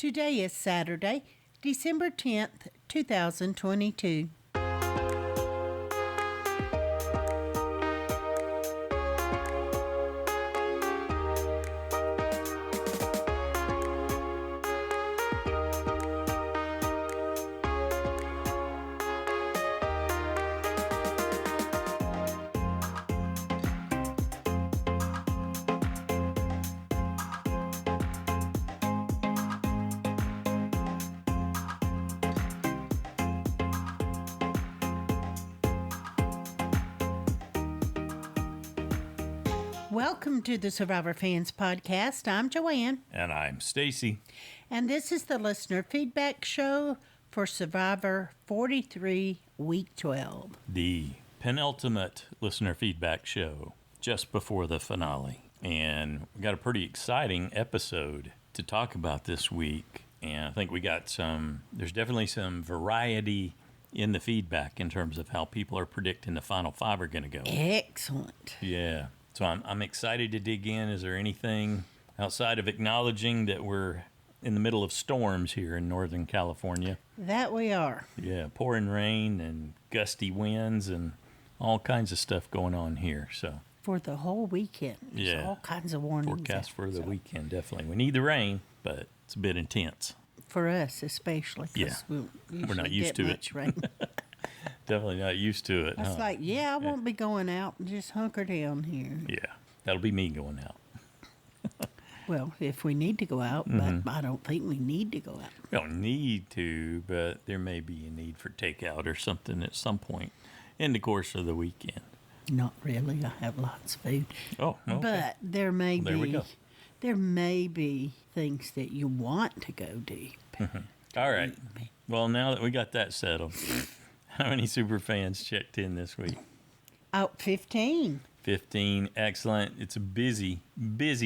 Today is Saturday, December 10th, 2022. Welcome to the Survivor Fans Podcast. I'm Joanne. And I'm Stacy. And this is the listener feedback show for Survivor 43, Week 12. The penultimate listener feedback show just before the finale. And we got a pretty exciting episode to talk about this week. And I think we got there's definitely some variety in the feedback in terms of how people are predicting the final five are going to go. Excellent. Yeah. So I'm excited to dig in. Is there anything outside of acknowledging that we're in the middle of storms here in Northern California? That we are. Yeah, pouring rain and gusty winds and all kinds of stuff going on here. So for the whole weekend. There's all kinds of warnings. Forecast for the weekend, definitely. We need the rain, but it's a bit intense. For us especially. Yeah, we're not used to it. Rain. Definitely not used to it. It's like, I won't be going out. Just hunker down here. Yeah, that'll be me going out. Well, if we need to go out, but I don't think we need to go out. We don't need to, but there may be a need for takeout or something at some point in the course of the weekend. Not really. I have lots of food. Oh, okay. But there may There we go. There may be things that you want to go deep. All right. Well, now that we got that settled, how many super fans checked in this week? 15. 15. Excellent. It's a busy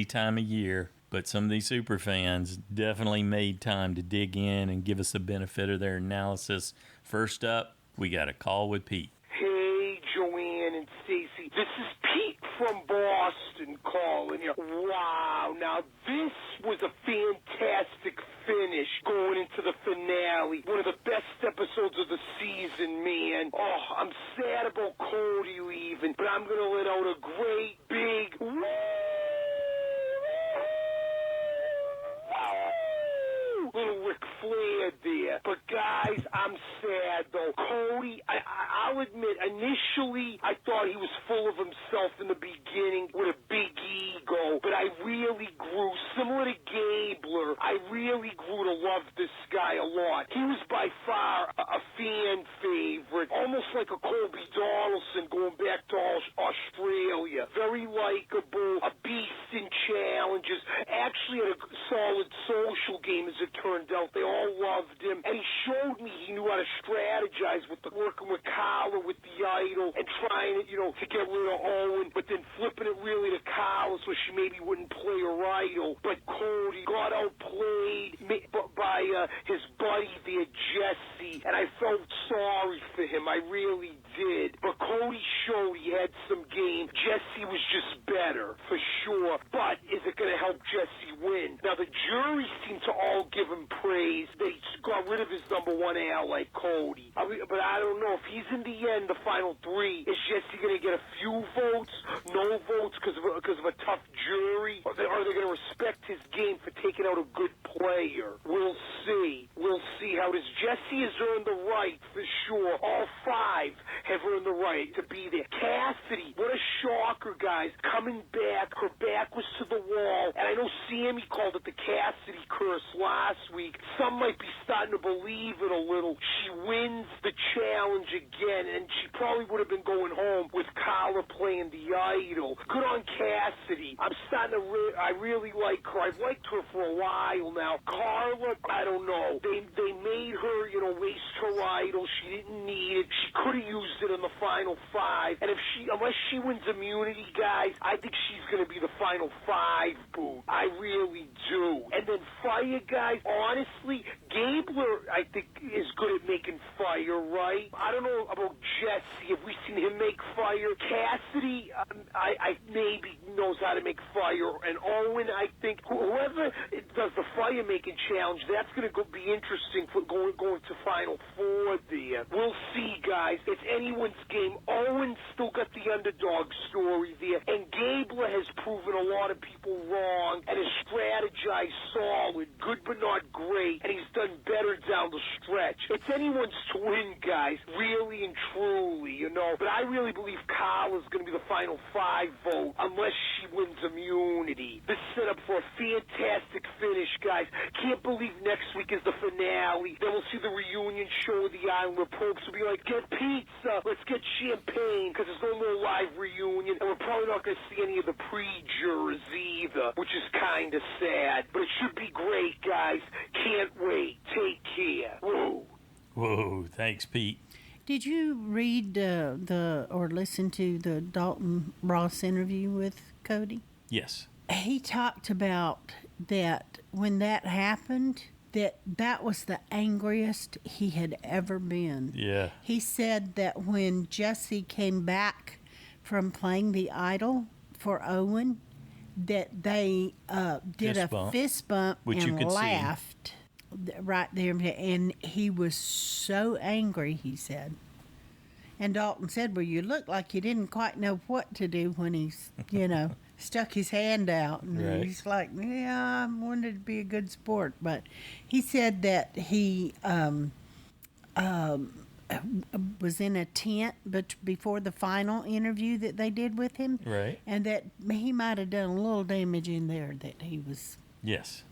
time of year, but some of these super fans definitely made time to dig in and give us the benefit of their analysis. First up, we got a call with Pete. Hey, Joanne and Stacy. This is Pete from Boston calling you. Wow, now this was a fantastic finish going into the finale. One of the best episodes of the season, man. Oh, I'm sad about Cody leaving, but I'm going to let out a great big woo! Little Ric Flair there. But guys, I'm sad though. Cody, I'll admit, initially I thought he was full of himself in the beginning with a big ego, but I really grew, similar to Gabler, I really grew to love this guy a lot. He was by far a fan favorite, almost like a Colby Donaldson going back to Australia. Very likable, a beast in challenges, actually had a solid social game as it turned out. They all loved him, and he showed me he knew how to strategize with working with Carla with the idol and trying to get rid of Owen, but then flipping it really to Carla so she maybe wouldn't play her idol. But Cody got outplayed by his buddy there, Jesse, and I felt sorry for him. I really did. But Cody showed he had some game. Jesse was just better, for sure. But is it going to help Jesse win? Now, the jury seemed to all give him praise. They got rid of his number one ally, Cody. But I don't know. If he's in the end, the final three, is Jesse going to get a few votes, no votes because of a tough jury? Or are they going to respect his game for taking out a good player? We'll see. We'll see how it is. Jesse has earned the right, for sure. All five have earned the right to be there. Cassidy, what a shocker, guys. Coming back. Her back was to the wall. And I know Sammy called it the Cassidy curse last week. Some might be starting to believe it a little. She wins the challenge again, and she probably would have been going home with Carla playing the idol. Good on Cassidy. I'm starting to I really like her. I've liked her for a while now. Carla, I don't know. They made her, waste her idol. She didn't need it. She could have used it in the final five. And unless she wins immunity, guys, I think she's going to be the final five boot. I really do. And then fire, guys, honestly, Gabler, I think, is good at making fire, right? I don't know about Jesse. Have we seen him make fire? Cassidy, I maybe knows how to make fire. And Owen, I think, whoever does the fire making challenge challenge. That's going to be interesting for going to Final Four there. We'll see, guys. It's anyone's game. Owen's still got the underdog story there, and Gabler has proven a lot of people wrong and has strategized solid, good but not great, and he's done better down the stretch. It's anyone's to win, guys, really and truly, you know. But I really believe Carla's going to be the Final Five vote unless she wins immunity. This is set up for a fantastic finish, guys. Can't believe next week is the finale. Then we'll see the reunion show of the island where folks will be like, get pizza, let's get champagne, because there's no more live reunion, and we're probably not going to see any of the pre-jurors either, which is kind of sad. But it should be great, guys. Can't wait. Take care. Whoa. Whoa, thanks, Pete. Did you read or listen to the Dalton Ross interview with Cody? Yes. He talked about that when that happened, that was the angriest he had ever been. Yeah. He said that when Jesse came back from playing the idol for Owen, that they did a fist bump which and you could laughed right there. And he was so angry, he said. And Dalton said, well, you look like you didn't quite know what to do when he's, stuck his hand out. And right. He's like, yeah, I wanted to be a good sport. But he said that he was in a tent before the final interview that they did with him. Right. And that he might have done a little damage in there that he was. Yes.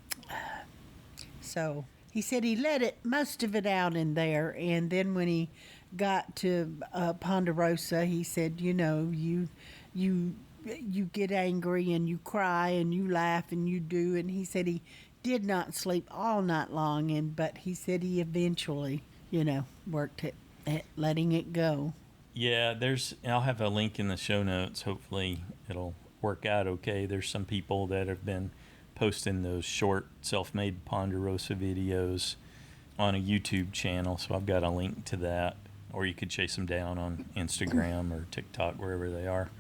So he said he let most of it out in there. And then when he got to Ponderosa, he said, you get angry and you cry and you laugh and you do. And he said he did not sleep all night long. But he said he eventually, worked at letting it go. Yeah, I'll have a link in the show notes. Hopefully it'll work out okay. There's some people that have been posting those short self-made Ponderosa videos on a YouTube channel. So I've got a link to that. Or you could chase them down on Instagram or TikTok, wherever they are.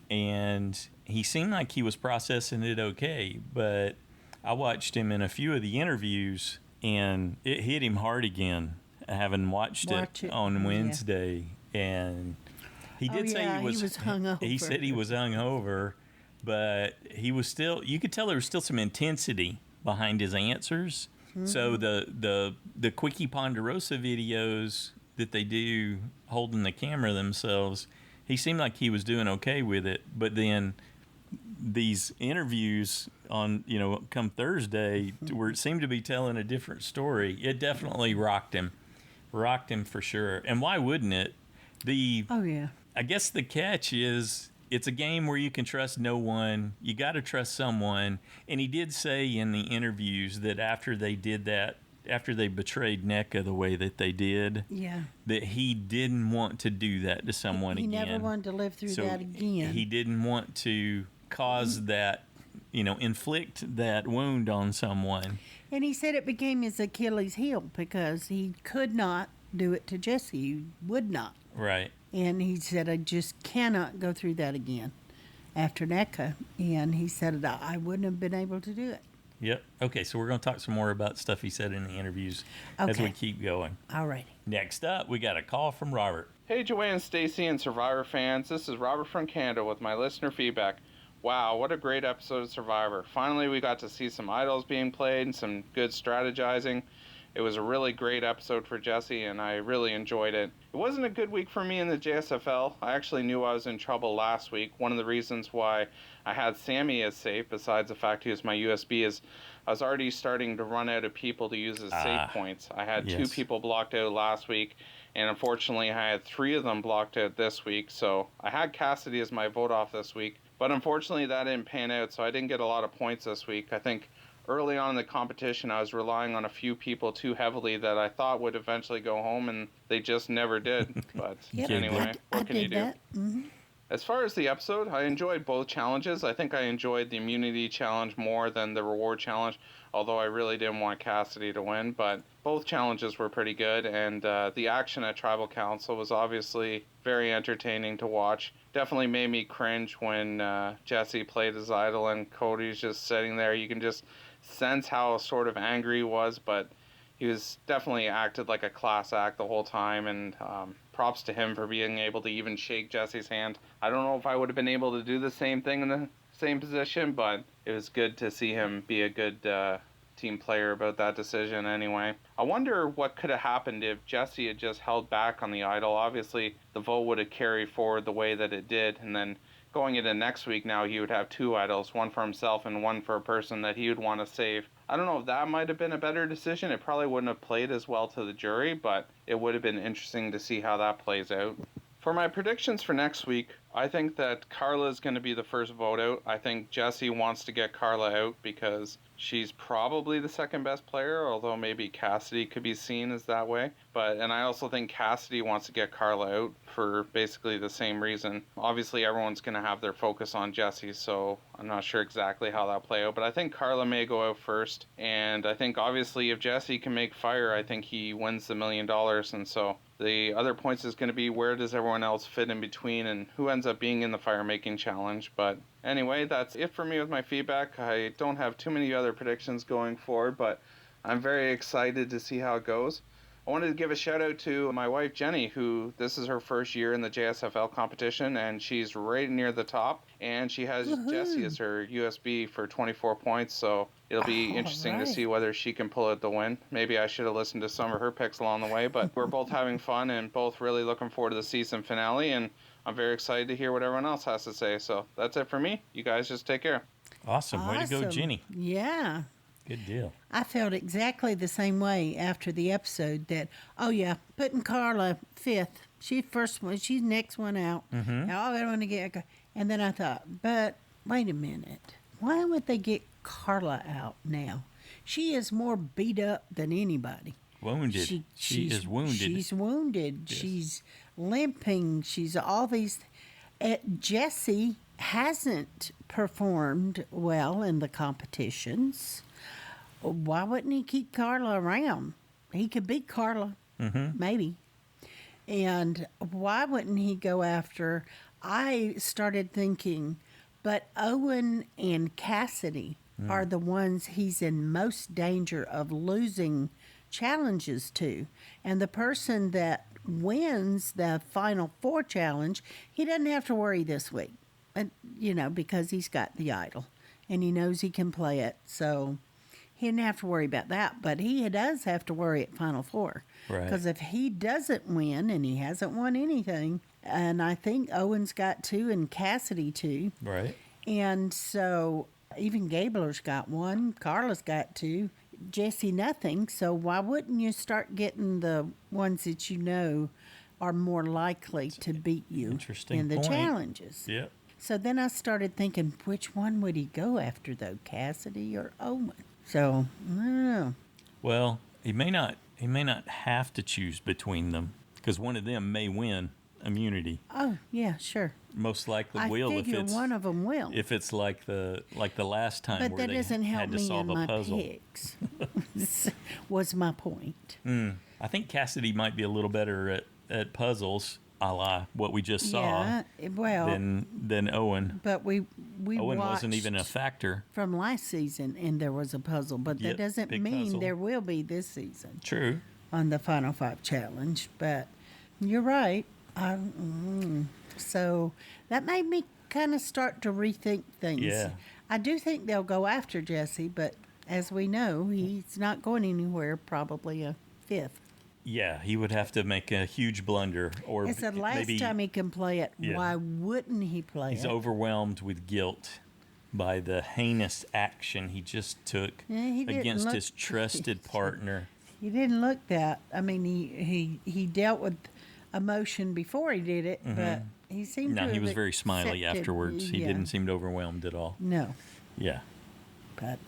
And he seemed like he was processing it okay, but I watched him in a few of the interviews, and it hit him hard again, having watched it on Wednesday. Yeah. And he did say he was hungover. He said he was hungover, but he was still, you could tell there was still some intensity behind his answers. Mm-hmm. So the Quickie Ponderosa videos that they do holding the camera themselves, he seemed like he was doing okay with it. But then these interviews on, come Thursday, where it seemed to be telling a different story, it definitely rocked him for sure. And why wouldn't it? I guess the catch is it's a game where you can trust no one. You got to trust someone. And he did say in the interviews that after they did that, after they betrayed NECA the way that they did, that he didn't want to do that to someone again. He never wanted to live through that again. He didn't want to cause that, inflict that wound on someone. And he said it became his Achilles heel because he could not do it to Jesse. He would not. Right. And he said, I just cannot go through that again after NECA. And he said, I wouldn't have been able to do it. Yep. Okay, so we're going to talk some more about stuff he said in the interviews as we keep going. All right. Next up, we got a call from Robert. Hey, Joanne, Stacy, and Survivor fans. This is Robert from Canada with my listener feedback. Wow, what a great episode of Survivor. Finally, we got to see some idols being played and some good strategizing. It was a really great episode for Jesse, and I really enjoyed it. It wasn't a good week for me in the JSFL. I actually knew I was in trouble last week. One of the reasons why I had Sammy as safe, besides the fact he was my USB, is I was already starting to run out of people to use as save points. I had 2 people blocked out last week, and unfortunately I had 3 of them blocked out this week. So I had Cassidy as my vote off this week, but unfortunately that didn't pan out, so I didn't get a lot of points this week. I think early on in the competition, I was relying on a few people too heavily that I thought would eventually go home, and they just never did. But anyway, what can you do? Mm-hmm. As far as the episode, I enjoyed both challenges. I think I enjoyed the immunity challenge more than the reward challenge, although I really didn't want Cassidy to win. But both challenges were pretty good, and the action at Tribal Council was obviously very entertaining to watch. Definitely made me cringe when Jesse played his idol and Cody's just sitting there. You can just sense how sort of angry he was, but he was definitely acted like a class act the whole time, and props to him for being able to even shake Jesse's hand. I don't know if I would have been able to do the same thing in the same position, but it was good to see him be a good team player about that decision anyway. I wonder what could have happened if Jesse had just held back on the idol. Obviously, the vote would have carried forward the way that it did, and then going into next week now, he would have 2 idols, one for himself and one for a person that he would want to save. I don't know if that might have been a better decision. It probably wouldn't have played as well to the jury, but it would have been interesting to see how that plays out. For my predictions for next week, I think that Carla is going to be the first vote out. I think Jesse wants to get Carla out because she's probably the second best player, although maybe Cassidy could be seen as that way. And I also think Cassidy wants to get Carla out for basically the same reason. Obviously, everyone's going to have their focus on Jesse, so I'm not sure exactly how that'll play out. But I think Carla may go out first. And I think, obviously, if Jesse can make fire, I think he wins the $1 million. And so the other points is going to be where does everyone else fit in between and who ends up being in the fire making challenge. But anyway, that's it for me with my feedback. I don't have too many other predictions going forward, but I'm very excited to see how it goes. I wanted to give a shout out to my wife Jenny, who this is her first year in the JSFL competition, and she's right near the top, and she has Jesse as her USB for 24 points, so it'll be interesting to see whether she can pull out the win. Maybe I should have listened to some of her picks along the way, but we're both having fun and both really looking forward to the season finale, and I'm very excited to hear what everyone else has to say. So that's it for me. You guys just take care. Awesome. Way to go, Jenny. Yeah. Good deal. I felt exactly the same way after the episode that, oh, yeah, putting Carla 5th. She's first one. She's next one out. Mm-hmm. I want to get. And then I thought, but wait a minute. Why would they get Carla out now? She is more beat up than anybody. Wounded. She is wounded. She's wounded. Yes. She's limping. She's all these. Jesse hasn't performed well in the competitions. Why wouldn't he keep Carla around? He could beat Carla, maybe. And why wouldn't he go after? I started thinking, but Owen and Cassidy are the ones he's in most danger of losing challenges to. And the person that wins the Final Four challenge, he doesn't have to worry this week, because he's got the idol and he knows he can play it. So he didn't have to worry about that, but he does have to worry at Final Four. Right. Because if he doesn't win, and he hasn't won anything, and I think Owen's got 2 and Cassidy 2. Right. And so even Gabler's got 1, Carla's got 2, Jesse nothing. So why wouldn't you start getting the ones that you know are more likely to beat you in the challenges? Yep. So then I started thinking, which one would he go after, though, Cassidy or Owen? So, I don't know. Well, he may not have to choose between them because one of them may win immunity. Oh, yeah, sure. Most likely I will figure one of them will. If it's like the last time but where that they doesn't help had to me solve in a my puzzle. picks. Was my point. I think Cassidy might be a little better at puzzles, a la what we just saw. Yeah, well, than Owen. But we Owen watched wasn't even a factor from last season, and there was a puzzle. But that doesn't mean puzzle. there will be this season. True. On the Final 5 challenge. But you're right. So that made me kind of start to rethink things. Yeah. I do think they'll go after Jesse, but as we know, he's not going anywhere, probably a 5th. Yeah, he would have to make a huge blunder. Or It's the last time he can play it. Yeah. Why wouldn't he play He's it? overwhelmed with guilt by the heinous action he just took He didn't against look- his trusted partner. He didn't look that. I mean, he dealt with emotion before he did it, but he seemed to No, he have was very smiley accepted- afterwards. He yeah. didn't seem overwhelmed at all. No, Yeah. but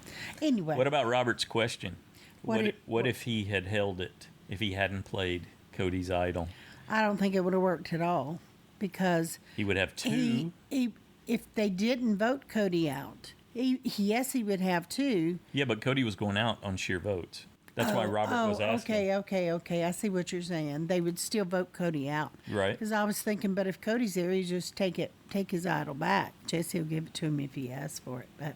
anyway. What about Robert's question? What What if he had held it? If he hadn't played Cody's idol? I don't think it would have worked at all because He would have 2. if they didn't vote Cody out, yes, he would have 2. Yeah, but Cody was going out on sheer votes. That's why Robert was asking. Okay. I see what you're saying. They would still vote Cody out. Right. Because I was thinking, but if Cody's there, he just take his idol back. Jesse will give it to him if he asks for it. But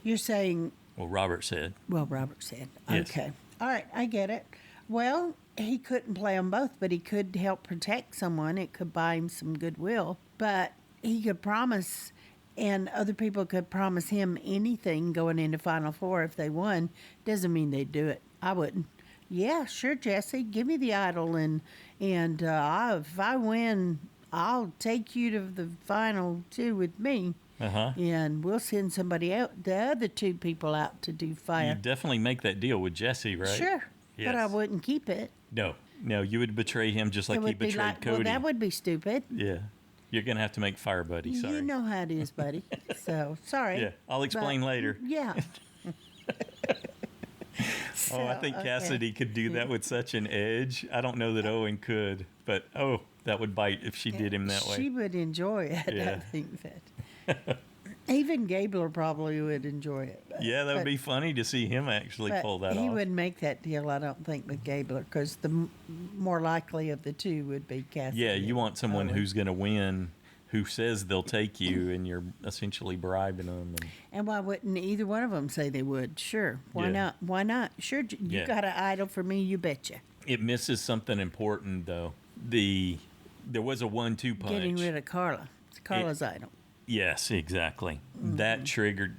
you're saying Well, Robert said. Well, Robert said. Yes. Okay. All right, I get it. Well, he couldn't play them both, but he could help protect someone. It could buy him some goodwill. But he could promise, and other people could promise him anything going into Final Four if they won. Doesn't mean they'd do it. I wouldn't. Yeah, sure, Jesse, give me the idol, and if I win, I'll take you to the final two with me. And we'll send somebody out, the other two people out to do fire. You definitely make that deal with Jesse, right? Sure, Yes. but I wouldn't keep it. No, you would betray him just like It he would be betrayed like, Cody. well, that would be stupid. Yeah. You're going to have to make fire buddy, sorry. You know how it is, buddy. So, sorry. Yeah, I'll explain later. Yeah. I think Cassidy could do that with such an edge. I don't know that Owen could, but that would bite if she did him that way. She would enjoy it, Yeah. I think that. Even Gabler probably would enjoy it. Yeah, that would be funny to see him actually pull that he off. wouldn't make that deal, I don't think, with Gabler, because the more likely of the two would be Cassidy. Yeah, you want someone Owen. who's going to win, who says they'll take you, and you're essentially bribing them. And why wouldn't either one of them say they would? Sure. Why Yeah. not? Why not? Sure, you Yeah. got an idol for me, you betcha. It misses something important, though. There was a 1-2 punch. Getting rid of Carla. It's Carla's idol. Yes, exactly. Mm-hmm. That triggered.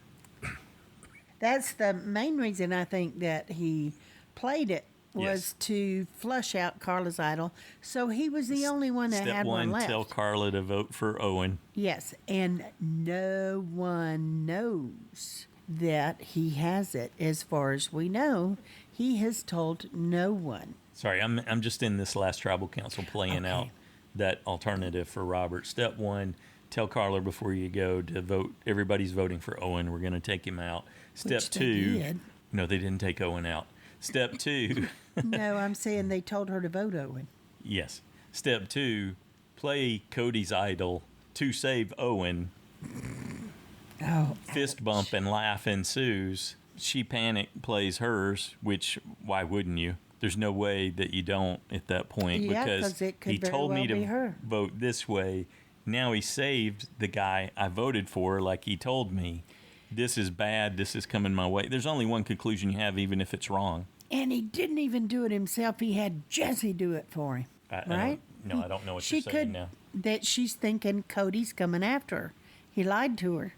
That's the main reason I think that he played it was Yes. to flush out Carla's idol. So he was the only one that Step had one, one left. tell Carla to vote for Owen. Yes, and no one knows that he has it. As far as we know, he has told no one. Sorry, I'm just in this last tribal council playing out that alternative for Robert. Step one, tell Carla before you go to vote. Everybody's voting for Owen. We're going to take him out. Step Which they two. did. No, they didn't take Owen out. Step two. No, I'm saying they told her to vote Owen. Yes. Step two, play Cody's idol to save Owen. Oh, Fist bump and laugh ensues. She panic plays hers, which why wouldn't you? There's no way that you don't at that point Yeah, because 'cause it could he very told me well to be her. vote this way. Now he saved the guy I voted for like he told me. This is bad. This is coming my way. There's only one conclusion you have, even if it's wrong. and he didn't even do it himself. He had Jesse do it for him. Right? I don't know what She you're saying could, now. that she's thinking Cody's coming after her. He lied to her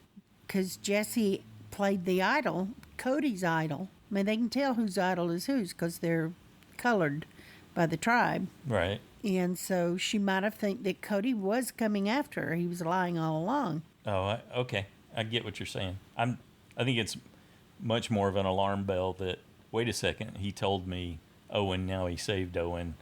because Jesse played the idol, Cody's idol. I mean, they can tell whose idol is whose because they're colored by the tribe. Right. And so she might have think that Cody was coming after her. He was lying all along. Oh, okay. I get what you're saying. I think it's much more of an alarm bell that, wait a second, he told me Owen, now he saved Owen.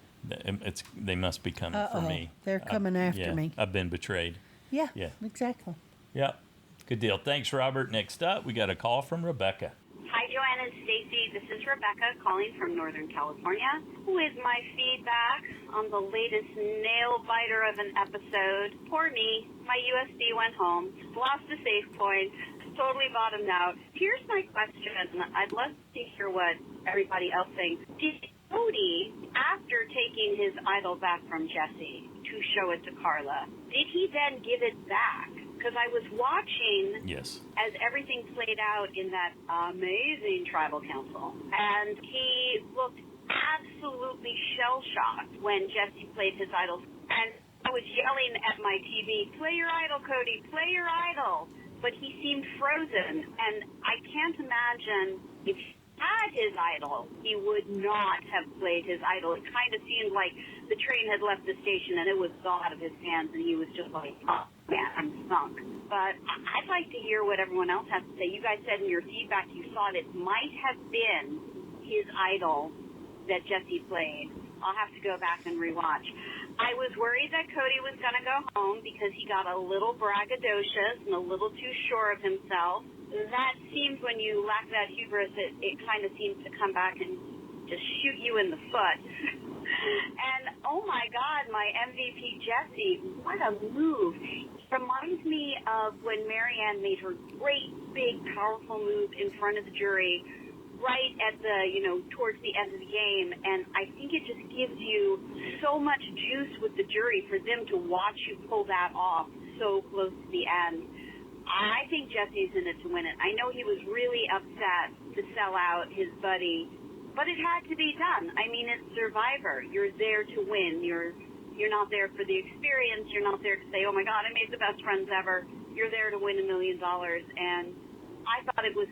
They must be coming for me. They're coming after me. I've been betrayed. Yeah, Yeah. exactly. Yep. Good deal. Thanks, Robert. Next up, we got a call from Rebecca. Hi, Joanne and Stacy. This is Rebecca calling from Northern California with my feedback on the latest nail-biter of an episode. Poor me. My USB went home, lost a save point, totally bottomed out. Here's my question. I'd love to hear what everybody else thinks. Did Cody, after taking his idol back from Jesse to show it to Carla, did he then give it back? Because I was watching Yes. as everything played out in that amazing tribal council, and he looked absolutely shell-shocked when Jesse played his idol. And I was yelling at my TV, play your idol, Cody, play your idol. But he seemed frozen, and I can't imagine if he had his idol, he would not have played his idol. It kind of seemed like the train had left the station and it was out of his hands, and he was just like, oh, man, I'm sunk. But I'd like to hear what everyone else has to say. You guys said in your feedback you thought it might have been his idol that Jesse played. I'll have to go back and rewatch. I was worried that Cody was going to go home because he got a little braggadocious and a little too sure of himself. That seems, when you lack that hubris, it kind of seems to come back and just shoot you in the foot. And, oh my God, my MVP Jesse, what a move. Reminds me of when Marianne made her great, big, powerful move in front of the jury right at the, towards the end of the game. And I think it just gives you so much juice with the jury for them to watch you pull that off so close to the end. I think Jesse's in it to win it. I know he was really upset to sell out his buddy, but it had to be done. I mean, it's Survivor. You're there to win. You're not there for the experience. You're not there to say, oh my God, I made the best friends ever. You're there to win $1 million. And I thought it was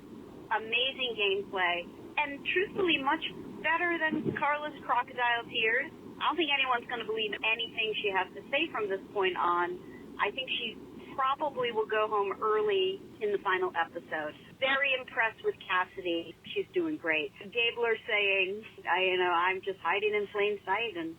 amazing gameplay, and truthfully much better than Carla's crocodile tears. I don't think anyone's going to believe anything she has to say from this point on. I think she probably will go home early in the final episode. Very impressed with Cassidy. She's doing great. Gabler saying, I'm just hiding in plain sight, and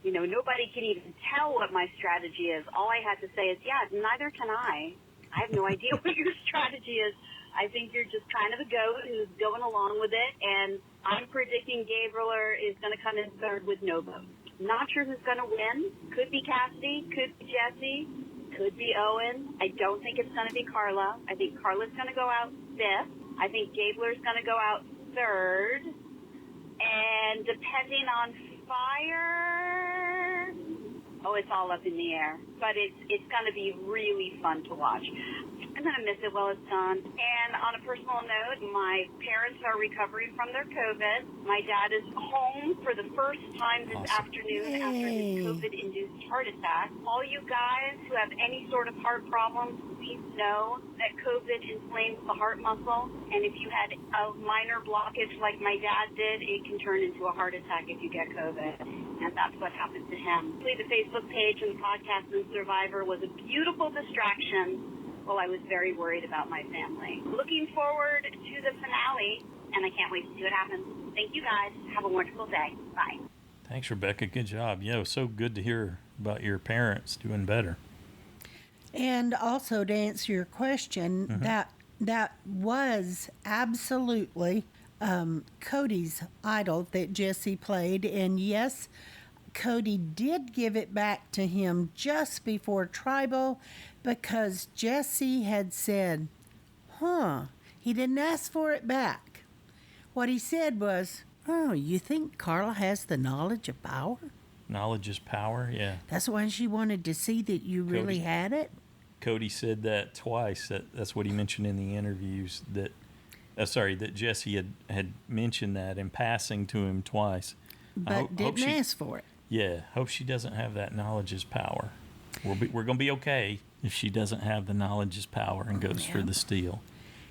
nobody can even tell what my strategy is. All I had to say is, yeah, neither can I. I have no idea what your strategy is. I think you're just kind of a goat who's going along with it, and I'm predicting Gabler is going to come in third with no vote. Not sure who's going to win. Could be Cassidy, could be Jesse, could be Owen. I don't think it's going to be Carla. I think Carla's going to go out fifth. I think Gabler's going to go out third. And depending on fire, it's all up in the air. But it's going to be really fun to watch. I'm going to miss it while it's done. And on a personal note, my parents are recovering from their COVID. My dad is home for the first time this afternoon after his COVID-induced heart attack. All you guys who have any sort of heart problems, please know that COVID inflames the heart muscle. And if you had a minor blockage like my dad did, it can turn into a heart attack if you get COVID. And that's what happened to him. The Facebook page and the podcast and Survivor was a beautiful distraction. Well, I was very worried about my family. Looking forward to the finale, and I can't wait to see what happens. Thank you, guys. Have a wonderful day. Bye. Thanks, Rebecca. Good job. Yeah, it was so good to hear about your parents doing better. And also, to answer your question, that was absolutely Cody's idol that Jesse played. And yes, Cody did give it back to him just before Tribal, because Jesse had said, he didn't ask for it back. What he said was, you think Carla has the knowledge of power? Knowledge is power, yeah. That's why she wanted to see that you really had it? Cody said that twice. That's what he mentioned in the interviews, that Jesse had mentioned that in passing to him twice. But didn't ask for it. Yeah, hope she doesn't have that knowledge is power. We're going to be okay if she doesn't have the knowledge is power and goes for the steal.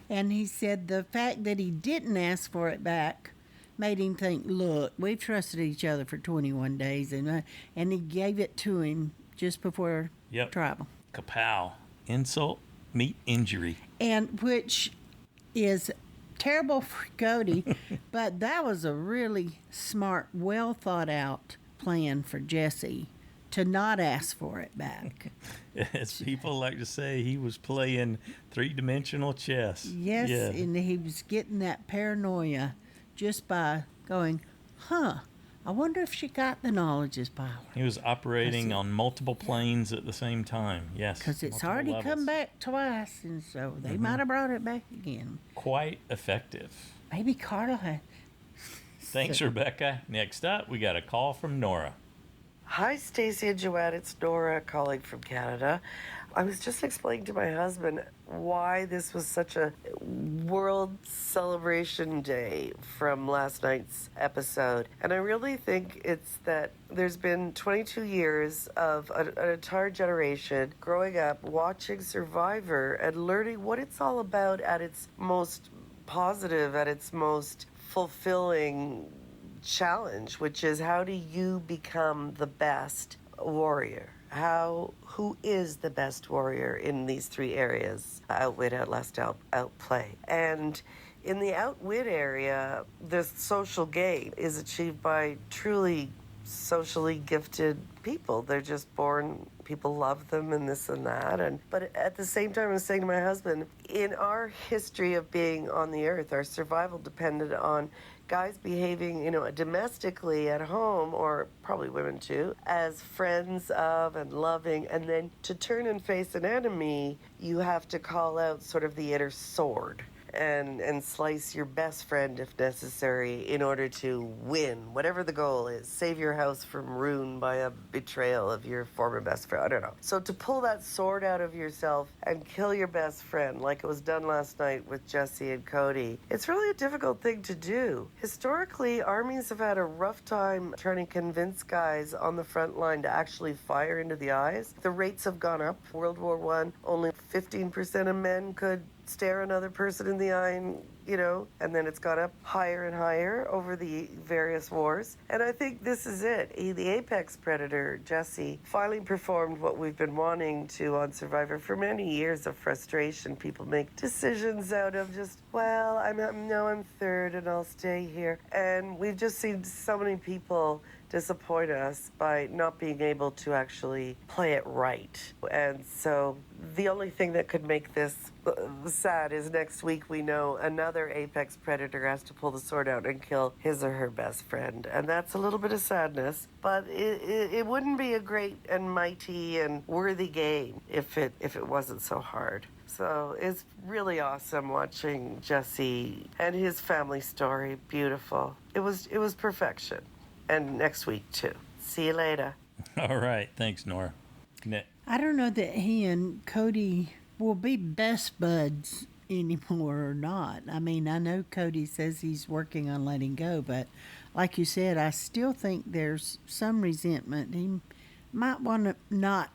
And he said the fact that he didn't ask for it back made him think, look, we've trusted each other for 21 days, and he gave it to him just before Tribal. Kapow. Insult, meet injury. And which is terrible for Cody, but that was a really smart, well thought out plan for Jesse to not ask for it back. As people like to say, he was playing three-dimensional chess. Yes, and he was getting that paranoia just by going, I wonder if she got the knowledge is power. He was operating on multiple planes at the same time, yes. Because it's already come back twice, and so they might have brought it back again. Quite effective. Maybe Carla had... Thanks, Rebecca. Next up, we got a call from Nora. Hi, Stacey and Joanne. It's Nora, a colleague from Canada. I was just explaining to my husband why this was such a world celebration day from last night's episode. And I really think it's that there's been 22 years of an entire generation growing up, watching Survivor and learning what it's all about at its most positive, at its most fulfilling challenge, which is how do you become the best warrior? Who is the best warrior in these three areas? Outwit, outlast, outplay. And in the outwit area, the social gain is achieved by truly socially gifted people. They're just born, people love them and this and that. But at the same time, I was saying to my husband, in our history of being on the earth, our survival depended on guys behaving, domestically at home, or probably women too, as friends of and loving, and then to turn and face an enemy, you have to call out sort of the inner sword. and slice your best friend if necessary in order to win, whatever the goal is. Save your house from ruin by a betrayal of your former best friend. I don't know. So to pull that sword out of yourself and kill your best friend, like it was done last night with Jesse and Cody, it's really a difficult thing to do. Historically, armies have had a rough time trying to convince guys on the front line to actually fire into the eyes. The rates have gone up. World War I, only 15% of men could stare another person in the eye and then it's gone up higher and higher over the various wars. And I think this is it. The apex predator, Jesse, finally performed what we've been wanting to on Survivor for many years of frustration. People make decisions out of just, well, I'm third and I'll stay here. And we've just seen so many people disappoint us by not being able to actually play it right. And so the only thing that could make this sad is next week we know another apex predator has to pull the sword out and kill his or her best friend. And that's a little bit of sadness, but it wouldn't be a great and mighty and worthy game if it wasn't so hard. So it's really awesome watching Jesse and his family story. Beautiful. It was perfection. And next week, too. See you later. All right. Thanks, Nora. Nick. I don't know that he and Cody will be best buds anymore or not. I mean, I know Cody says he's working on letting go, but like you said, I still think there's some resentment. He might want to not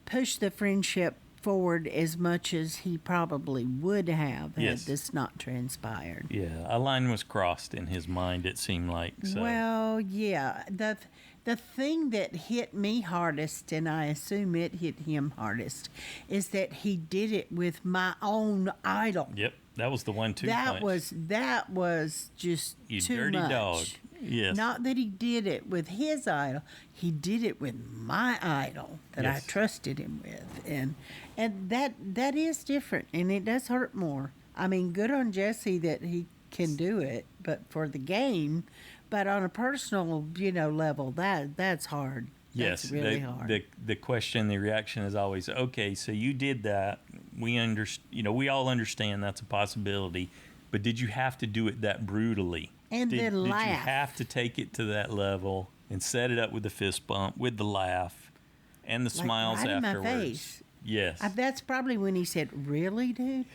push the friendship forward as much as he probably would have had this not transpired. Yeah, a line was crossed in his mind, it seemed like. So. Well, yeah. The thing that hit me hardest, and I assume it hit him hardest, is that he did it with my own idol. Yep, that was the 1-2 punch. That was just you too dirty much. Dog. Yes. Not that he did it with his idol, he did it with my idol that I trusted him with, and that is different, and it does hurt more. I mean, good on Jesse that he can do it, but for the game, but on a personal, level, that's hard. Yes, that's really hard. The question, the reaction is always, okay, so you did that. We we all understand that's a possibility, but did you have to do it that brutally? And then laugh. Did you have to take it to that level and set it up with the fist bump, with the laugh, and the smiles right afterwards? In my face. Yes. That's probably when he said, "Really, dude?"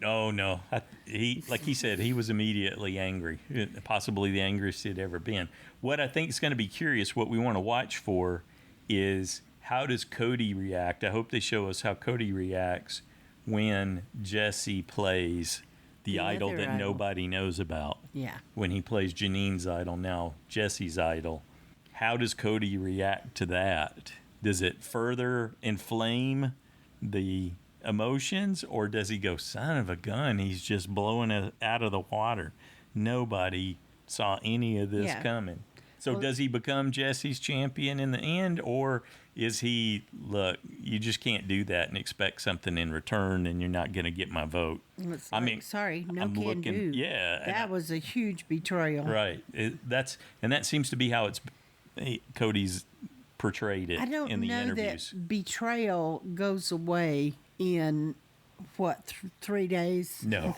No. Like he said, he was immediately angry, possibly the angriest he'd ever been. What I think is going to be curious, what we want to watch for, is how does Cody react? I hope they show us how Cody reacts when Jesse plays the idol that nobody knows about. Yeah. When he plays Janine's idol, now Jesse's idol. How does Cody react to that? Does it further inflame the emotions, or does he go, son of a gun, he's just blowing it out of the water? Nobody saw any of this coming. So does he become Jesse's champion in the end, or is he, look, you just can't do that and expect something in return, and you're not going to get my vote? Sorry, no I'm can looking, do. Yeah. That was a huge betrayal. Right. That seems to be how Cody's portrayed it in the interviews. That betrayal goes away in what, 3 days? No.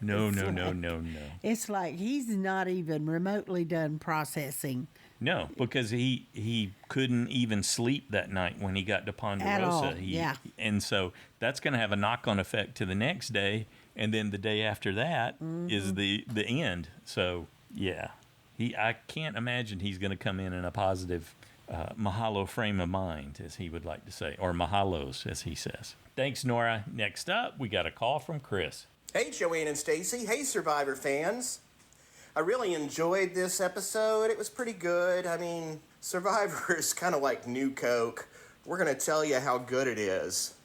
No. It's like he's not even remotely done processing. No, because he couldn't even sleep that night when he got to Ponderosa. At all. And so that's going to have a knock-on effect to the next day, and then the day after that is the end. So, yeah. I can't imagine he's going to come in a positive mahalo frame of mind, as he would like to say, or mahalos, as he says. Thanks, Nora. Next up, we got a call from Chris. Hey, Joanne and Stacy. Hey, Survivor fans. I really enjoyed this episode. It was pretty good. I mean, Survivor is kind of like New Coke. We're going to tell you how good it is.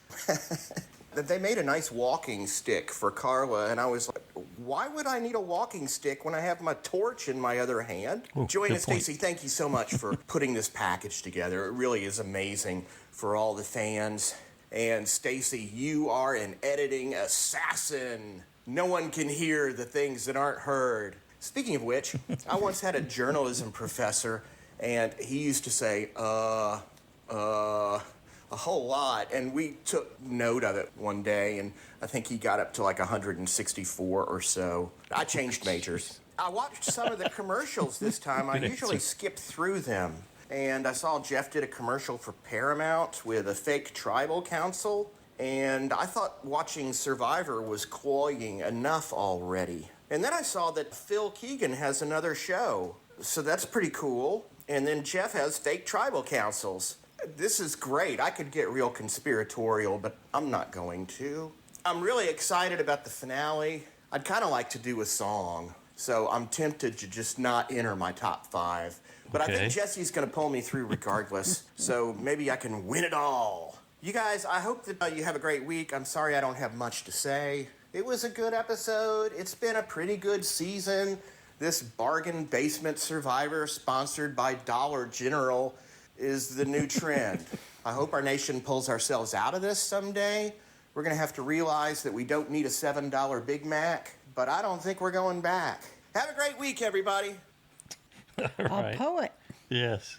They made a nice walking stick for Carla, and I was like, why would I need a walking stick when I have my torch in my other hand? Ooh, Joanne and Stacy, thank you so much for putting this package together. It really is amazing for all the fans. And Stacy, you are an editing assassin. No one can hear the things that aren't heard. Speaking of which, I once had a journalism professor, and he used to say, a a whole lot, and we took note of it one day, and I think he got up to like 164 or so. I changed majors. I watched some of the commercials this time. I usually skip through them. And I saw Jeff did a commercial for Paramount with a fake tribal council, and I thought watching Survivor was cloying enough already. And then I saw that Phil Keegan has another show, so that's pretty cool. And then Jeff has fake tribal councils. This is great. I could get real conspiratorial, but I'm not going to. I'm really excited about the finale. I'd kind of like to do a song, so I'm tempted to just not enter my top 5. But I think Jesse's going to pull me through regardless, so maybe I can win it all. You guys, I hope that you have a great week. I'm sorry I don't have much to say. It was a good episode. It's been a pretty good season. This bargain basement Survivor sponsored by Dollar General is the new trend. I hope our nation pulls ourselves out of this someday. We're going to have to realize that we don't need a $7 Big Mac, but I don't think we're going back. Have a great week, everybody. All right. A poet. Yes.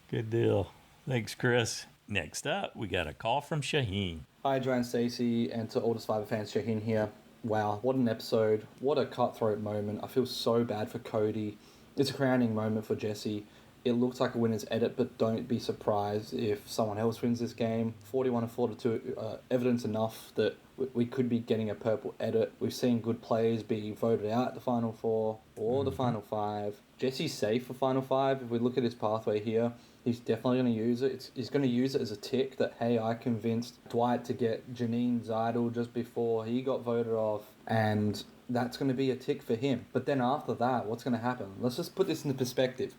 Good deal. Thanks, Chris. Next up, we got a call from Shahin. Hi, Joanne, Stacey, and to all the Survivor fans, Shahin here. Wow, what an episode. What a cutthroat moment. I feel so bad for Cody. It's a crowning moment for Jesse. It looks like a winner's edit, but don't be surprised if someone else wins this game. 41-42, evidence enough that we could be getting a purple edit. We've seen good players be voted out at the Final Four or the Final Five. Jesse's safe for Final Five. If we look at his pathway here, he's definitely going to use it. He's going to use it as a tick that, hey, I convinced Dwight to get Janine's idol just before he got voted off, and that's going to be a tick for him. But then after that, what's going to happen? Let's just put this into perspective.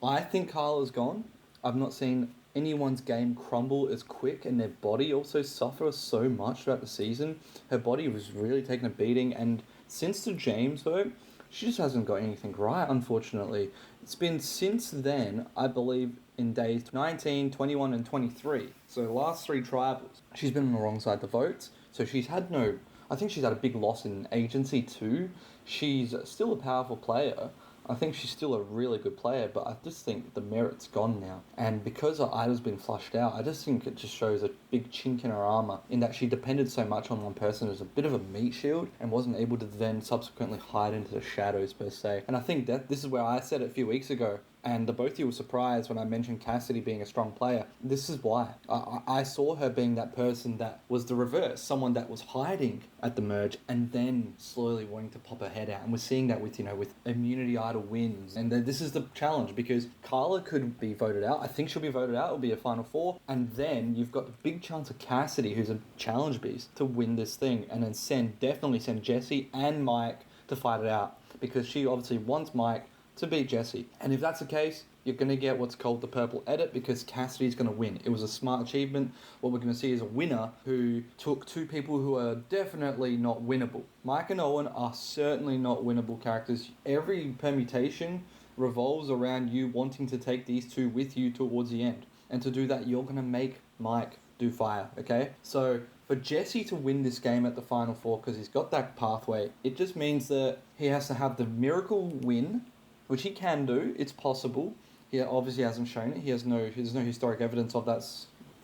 I think Carla's gone. I've not seen anyone's game crumble as quick, and their body also suffer so much throughout the season. Her body was really taking a beating, and since the James vote, she just hasn't got anything right, unfortunately. It's been since then, I believe, in days 19, 21, and 23. So the last 3 tribals, she's been on the wrong side of the votes. So she's had no... I think she's had a big loss in agency too. She's still a powerful player. I think she's still a really good player, but I just think the merit's gone now. And because her idol's been flushed out, I just think it just shows a big chink in her armour in that she depended so much on one person as a bit of a meat shield and wasn't able to then subsequently hide into the shadows per se. And I think that this is where I said it a few weeks ago, and both of you were surprised when I mentioned Cassidy being a strong player. This is why. I saw her being that person that was the reverse, someone that was hiding at the merge and then slowly wanting to pop her head out. And we're seeing that with Immunity Idol wins. And this is the challenge, because Carla could be voted out. I think she'll be voted out. It'll be a Final Four. And then you've got the big chance of Cassidy, who's a challenge beast, to win this thing. And then definitely send Jesse and Mike to fight it out, because she obviously wants Mike to beat Jesse. And if that's the case, you're going to get what's called the purple edit, because Cassidy's going to win. It was a smart achievement. What we're going to see is a winner who took 2 people who are definitely not winnable. Mike and Owen are certainly not winnable characters. Every permutation revolves around you wanting to take these 2 with you towards the end. And to do that, you're going to make Mike do fire, okay? So for Jesse to win this game at the Final Four, because he's got that pathway, it just means that he has to have the miracle win, which he can do. It's possible. He obviously hasn't shown it. There's no historic evidence of that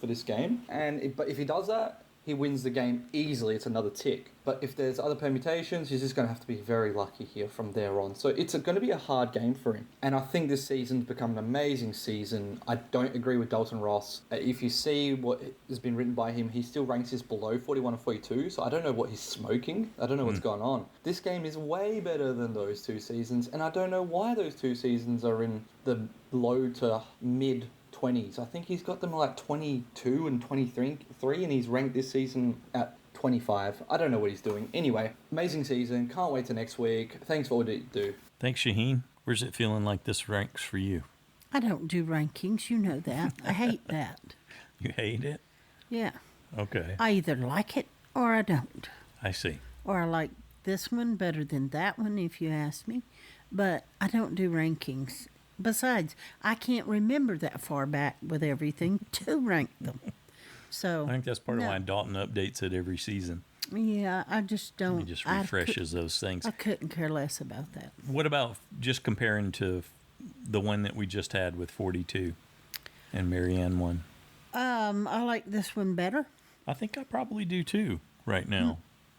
for this game. But if he does that, he wins the game easily. It's another tick. But if there's other permutations, he's just going to have to be very lucky here from there on. So it's going to be a hard game for him. And I think this season's become an amazing season. I don't agree with Dalton Ross. If you see what has been written by him, he still ranks this below 41 or 42. So I don't know what he's smoking. I don't know what's going on. This game is way better than those 2 seasons. And I don't know why those 2 seasons are in the low to mid 20s. I think he's got them like 22 and 23, and he's ranked this season at 25. I don't know what he's doing. Anyway, amazing season. Can't wait to next week. Thanks for all that you do. Thanks, Shahin. Where's it feeling like this ranks for you? I don't do rankings. You know that. I hate that. You hate it? Yeah. Okay. I either like it or I don't. I see. Or I like this one better than that one, if you ask me. But I don't do rankings. Besides, I can't remember that far back with everything to rank them. So I think that's part of why Dalton updates it every season. Yeah, I just don't. He just refreshes those things. I couldn't care less about that. What about just comparing to the one that we just had with 42 and Marianne won? I like this one better. I think I probably do too right now.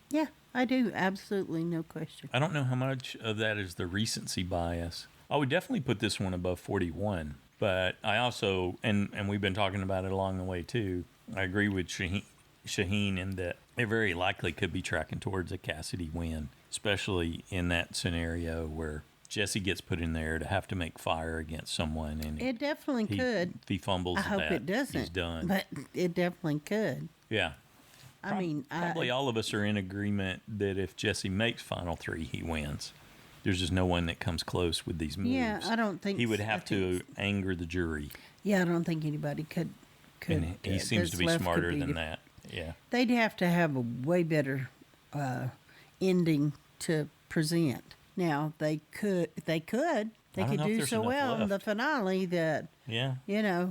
Yeah, I do. Absolutely, no question. I don't know how much of that is the recency bias. I would definitely put this one above 41. But I also, and we've been talking about it along the way too, I agree with Shahin in that it very likely could be tracking towards a Cassidy win, especially in that scenario where Jesse gets put in there to have to make fire against someone. And It definitely could. If he fumbles I hope that, it doesn't. he's done. But it definitely could. Yeah. I mean, Probably all of us are in agreement that if Jesse makes final three, he wins. There's just no one that comes close with these moves. Yeah, I don't think he would have to anger the jury. Yeah, I don't think anybody could. And he seems to be smarter than that. Yeah, they'd have to have a way better ending to present. Now they could do so well in the finale that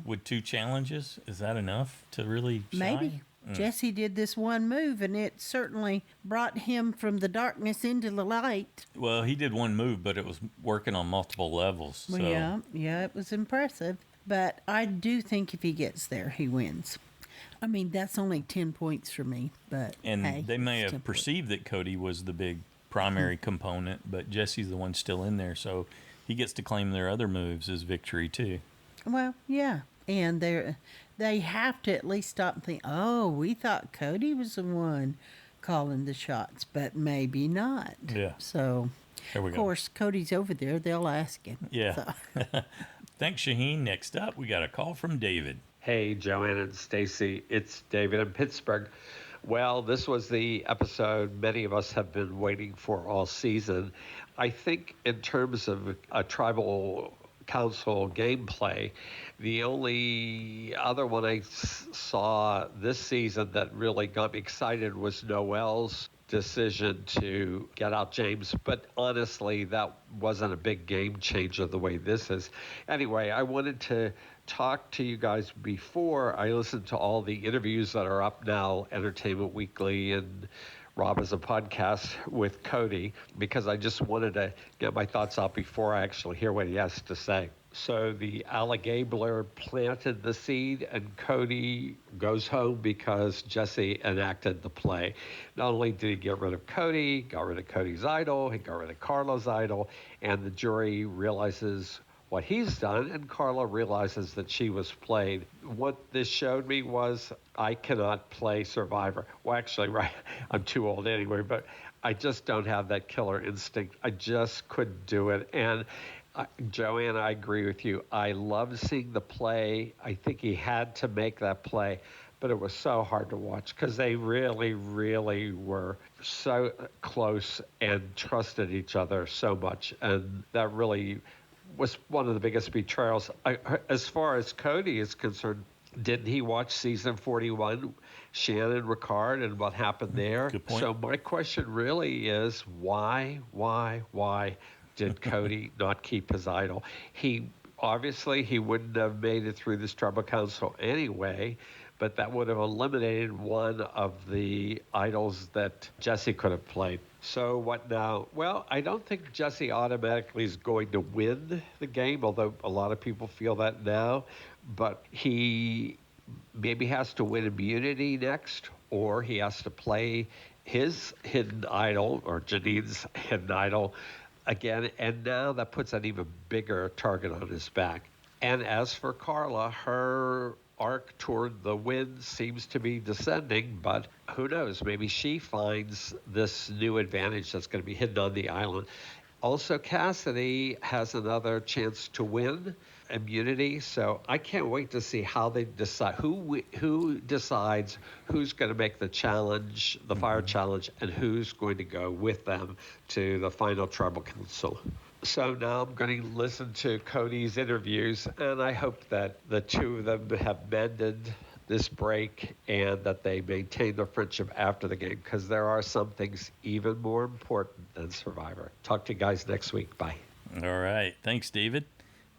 with 2 challenges, is that enough to really shine? Maybe. Jesse did this one move, and it certainly brought him from the darkness into the light. Well, he did one move, but it was working on multiple levels. So. Well, yeah, it was impressive. But I do think if he gets there, he wins. I mean, that's only 10 points for me. But hey, they may have perceived that Cody was the big primary component, but Jesse's the one still in there, so he gets to claim their other moves as victory too. Well, yeah. And they have to at least stop and think, oh, we thought Cody was the one calling the shots, but maybe not. Yeah. So, of course, Cody's over there. They'll ask him. Yeah. So. Thanks, Shahin. Next up, we got a call from David. Hey, Joanne and Stacy. It's David in Pittsburgh. Well, this was the episode many of us have been waiting for all season. I think in terms of a tribal council gameplay, the only other one I saw this season that really got me excited was Noelle's decision to get out James, but honestly, that wasn't a big game changer the way this is. Anyway, I wanted to talk to you guys before I listened to all the interviews that are up now, Entertainment Weekly and Rob as a podcast with Cody, because I just wanted to get my thoughts out before I actually hear what he has to say. So the alligator planted the seed, and Cody goes home because Jesse enacted the play. Not only did he get rid of Cody, got rid of Cody's idol, he got rid of Carla's idol, and the jury realizes what he's done, and Carla realizes that she was played. What this showed me was I cannot play Survivor. Well, actually, right, I'm too old anyway, but I just don't have that killer instinct. I just couldn't do it. And Joanne, I agree with you. I loved seeing the play. I think he had to make that play, but it was so hard to watch because they really, really were so close and trusted each other so much. And that really was one of the biggest betrayals. As far as Cody is concerned, didn't he watch season 41, Shannon Ricard, and what happened there? Good point. So my question really is why did Cody not keep his idol? He wouldn't have made it through this tribal council anyway, but that would have eliminated one of the idols that Jesse could have played. So what now? Well, I don't think Jesse automatically is going to win the game, although a lot of people feel that now, but he maybe has to win immunity next, or he has to play his hidden idol, or Janine's hidden idol, again, and now that puts an even bigger target on his back. And as for Carla, her arc toward the win seems to be descending, but who knows? Maybe she finds this new advantage that's going to be hidden on the island. Also, Cassidy has another chance to win immunity, so I can't wait to see how they decide who decides who's going to make the challenge, the fire challenge, and who's going to go with them to the final tribal council. So now I'm going to listen to Cody's interviews, and I hope that the two of them have mended this break and that they maintain their friendship after the game, because there are some things even more important than Survivor. Talk to you guys next week. Bye. All right. Thanks, David.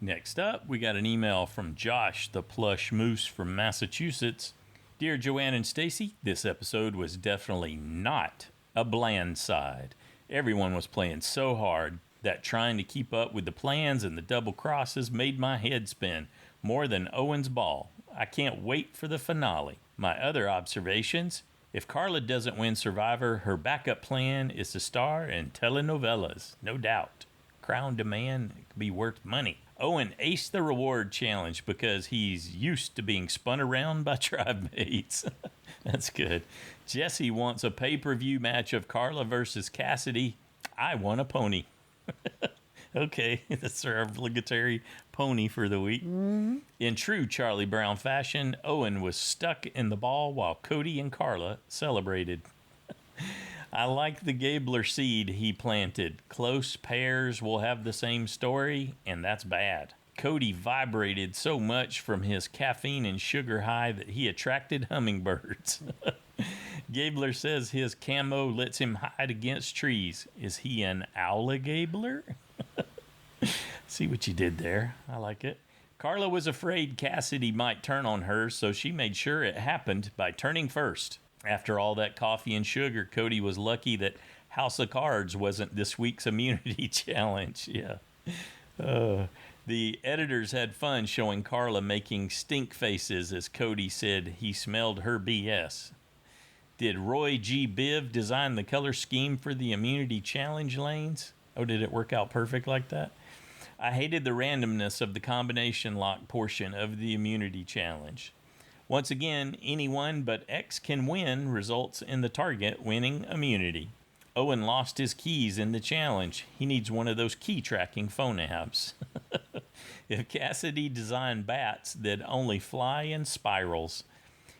Next up, we got an email from Josh the Plush Moose from Massachusetts. Dear Joanne and Stacy, this episode was definitely not a bland side. Everyone was playing so hard that trying to keep up with the plans and the double crosses made my head spin more than Owen's ball. I can't wait for the finale. My other observations: if Carla doesn't win Survivor, her backup plan is to star in telenovelas, no doubt. Crown demand could be worth money. Owen aced the reward challenge because he's used to being spun around by tribe mates. That's good. Jesse wants a pay-per-view match of Carla versus Cassidy. I want a pony. Okay, that's our obligatory pony for the week. Mm-hmm. In true Charlie Brown fashion, Owen was stuck in the ball while Cody and Carla celebrated. I like the Gabler seed he planted. Close pairs will have the same story, and that's bad. Cody vibrated so much from his caffeine and sugar high that he attracted hummingbirds. Gabler says his camo lets him hide against trees. Is he an owligabler? See what you did there. I like it. Carla was afraid Cassidy might turn on her, so she made sure it happened by turning first. After all that coffee and sugar, Cody was lucky that House of Cards wasn't this week's immunity challenge. Yeah. The editors had fun showing Carla making stink faces as Cody said he smelled her BS. Did Roy G. Biv design the color scheme for the immunity challenge lanes? Oh, did it work out perfect like that? I hated the randomness of the combination lock portion of the immunity challenge. Once again, anyone but X can win results in the target winning immunity. Owen lost his keys in the challenge. He needs one of those key tracking phone apps. If Cassidy designed bats that only fly in spirals.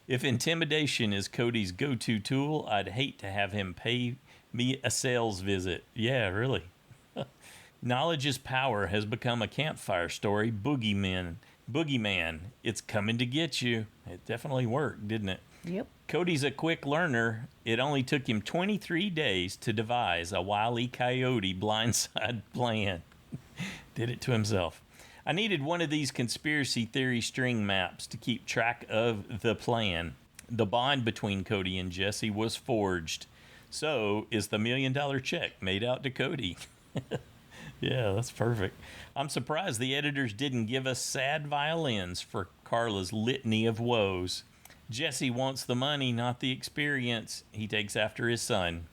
If intimidation is Cody's go-to tool, I'd hate to have him pay me a sales visit. Yeah, really. Knowledge is power has become a campfire story. Boogeyman, it's coming to get you. It definitely worked, didn't it? Yep. Cody's a quick learner. It only took him 23 days to devise a Wile E. Coyote blindside plan. Did it to himself. I needed one of these conspiracy theory string maps to keep track of the plan. The bond between Cody and Jesse was forged. So is the $1 million check made out to Cody. Yeah, that's perfect. I'm surprised the editors didn't give us sad violins for Carla's litany of woes. Jesse wants the money, not the experience. He takes after his son.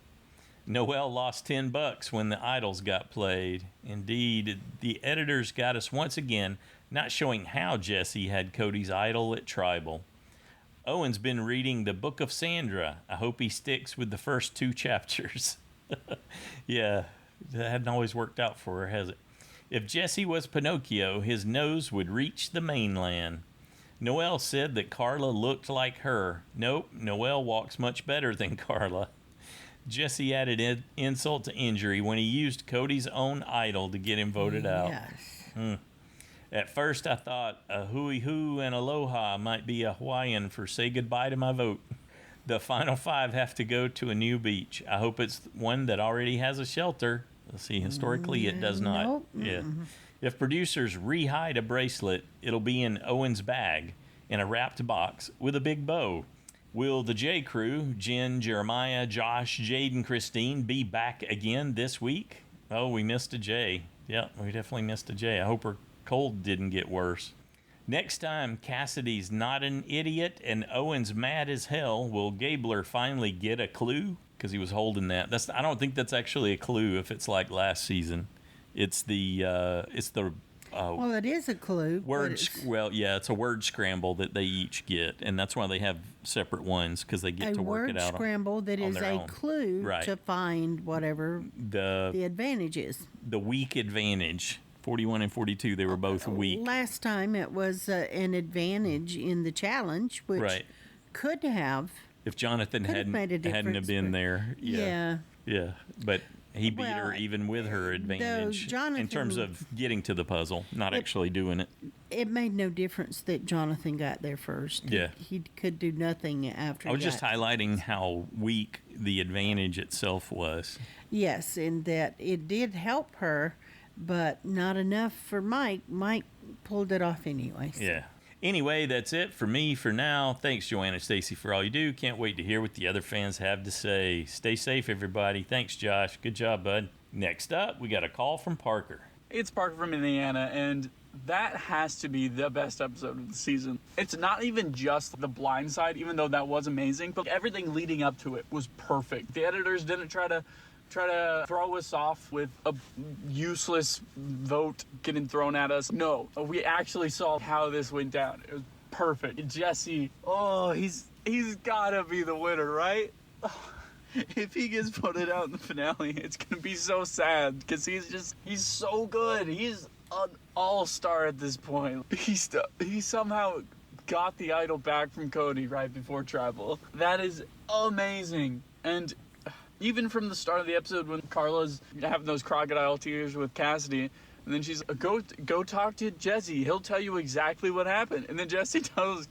Noelle lost $10 when the idols got played. Indeed, the editors got us once again, not showing how Jesse had Cody's idol at Tribal. Owen's been reading the Book of Sandra. I hope he sticks with the first 2 chapters. Yeah. That hadn't always worked out for her, has it? If Jesse was Pinocchio, his nose would reach the mainland. Noelle said that Carla looked like her. Nope, Noelle walks much better than Carla. Jesse added insult to injury when he used Cody's own idol to get him voted out. Yes. At first, I thought a hooey-hoo and aloha might be a Hawaiian for say goodbye to my vote. The final 5 have to go to a new beach. I hope it's one that already has a shelter. Let's see, historically it does not. Nope. Yeah. If producers re-hide a bracelet, it'll be in Owen's bag in a wrapped box with a big bow. Will the J crew, Jen, Jeremiah, Josh, Jade, and Christine, be back again this week? Oh, we missed a J. Yeah, we definitely missed a J. I hope her cold didn't get worse. Next time Cassidy's not an idiot and Owen's mad as hell, will Gabler finally get a clue? Because he was holding that. I don't think that's actually a clue if it's like last season. It's the Well, it is a clue. It's a word scramble that they each get, and that's why they have separate ones, because they get to work it out. A word scramble that is a clue to find whatever the advantage is. The weak advantage. 41 and 42, they were both weak. Last time it was an advantage in the challenge, which could have. If Jonathan hadn't have been there. Yeah. But he beat her even with her advantage in terms of getting to the puzzle, not actually doing it. It made no difference that Jonathan got there first. Yeah. He could do nothing after. I was just highlighting how weak the advantage itself was. Yes, and that it did help her, but not enough for Mike. Mike pulled it off anyways. Yeah. Anyway, that's it for me for now. Thanks, Joanna Stacy, for all you do. Can't wait to hear what the other fans have to say. Stay safe, everybody. Thanks, Josh. Good job, bud. Next up, we got a call from Parker. It's Parker from Indiana, and That has to be the best episode of the season. It's not even just the blind side, even though that was amazing, but everything leading up to it was perfect. The editors didn't try to throw us off with a useless vote getting thrown at us. No, we actually saw how this went down. It was perfect. Jesse, he's gotta be the winner, right? If he gets voted out in the finale, it's gonna be so sad because he's so good. He's an all-star at this point. He somehow got the idol back from Cody right before Tribal. That is amazing. And even from the start of the episode when Carla's having those crocodile tears with Cassidy, and then she's go talk to Jesse. He'll tell you exactly what happened. And then Jesse tells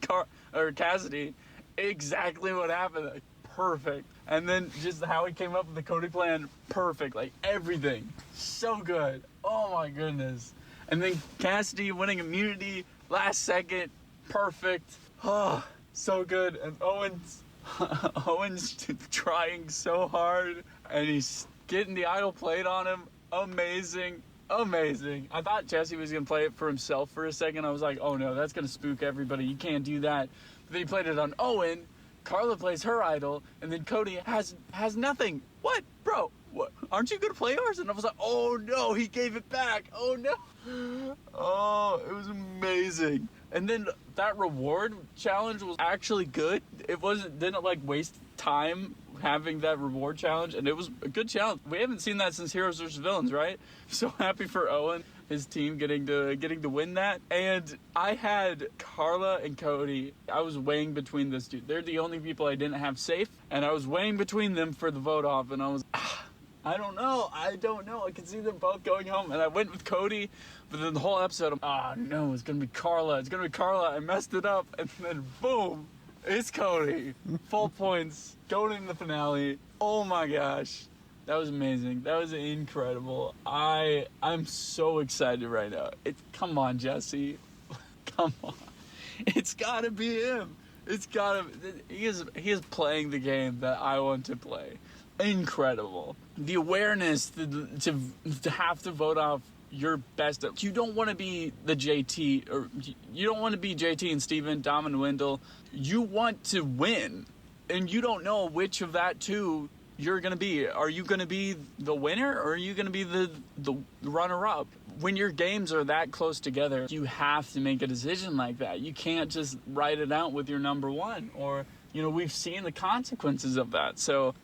Cassidy exactly what happened. Like, perfect. And then just how he came up with the Cody plan, perfect. Like everything, so good. Oh my goodness. And then Cassidy winning immunity last second, perfect. Oh, so good. And Owen's trying so hard, and he's getting the idol played on him. Amazing. I thought Jesse was going to play it for himself for a second. I was like, oh no, that's going to spook everybody. You can't do that. But then he played it on Owen. Carla plays her idol, and then Cody has nothing. What? Bro, what? Aren't you going to play yours? And I was like, oh no, he gave it back. Oh no. Oh, it was amazing. And then that reward challenge was actually good. It didn't like waste time having that reward challenge, and it was a good challenge. We haven't seen that since Heroes vs. Villains, right? So happy for Owen, his team getting to win that. And I had Carla and Cody. I was weighing between those two. They're the only people I didn't have safe, and I was weighing between them for the vote off, and I was I don't know. I can see them both going home, and I went with Cody. But then the whole episode, no, it's going to be Carla. I messed it up. And then, boom, it's Cody. Full points, going in the finale. Oh, my gosh. That was amazing. That was incredible. I'm so excited right now. Come on, Jesse. Come on. It's got to be him. He is playing the game that I want to play. Incredible. The awareness to have to vote off your best. You don't want to be the JT, or you don't want to be JT and Steven, Dom and Wendell. You want to win, and you don't know which of that two you're going to be. Are you going to be the winner, or are you going to be the runner-up? When your games are that close together, you have to make a decision like that. You can't just write it out with your number one, or we've seen the consequences of that. So,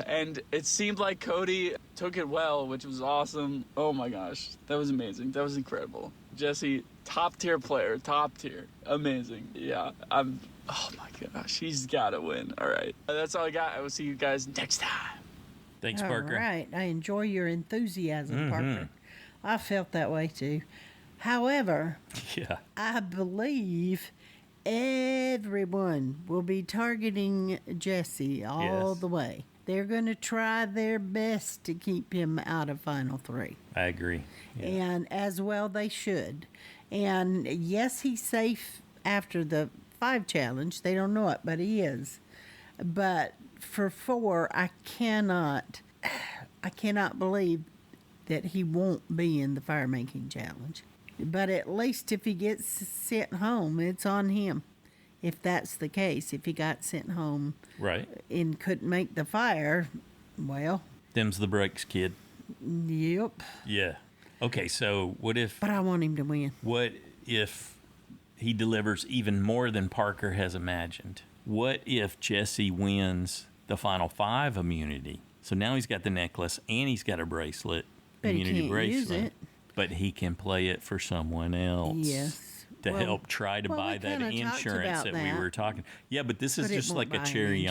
and it seemed like Cody took it well, which was awesome. Oh my gosh, that was amazing. That was incredible. Jesse, top tier player, top tier. Amazing. Yeah, oh my gosh, he's got to win. All right. That's all I got. I will see you guys next time. Thanks, Parker. All right. I enjoy your enthusiasm, Parker. I felt that way too. However, I believe everyone will be targeting Jesse all the way. They're going to try their best to keep him out of Final Three. I agree. Yeah. And as well they should. And yes, he's safe after the 5 challenge. They don't know it, but he is. But for 4, I cannot believe that he won't be in the fire making challenge. But at least if he gets sent home, it's on him. If that's the case, if he got sent home and couldn't make the fire, well. Them's the breaks, kid. Yep. Yeah. Okay, so what if... But I want him to win. What if he delivers even more than Parker has imagined? What if Jesse wins the Final 5 immunity? So now he's got the necklace and he's got a bracelet, but immunity he can't bracelet. Use it. But he can play it for someone else. Yes. To help try to buy that insurance that we were talking. Yeah, but this is just like a cherry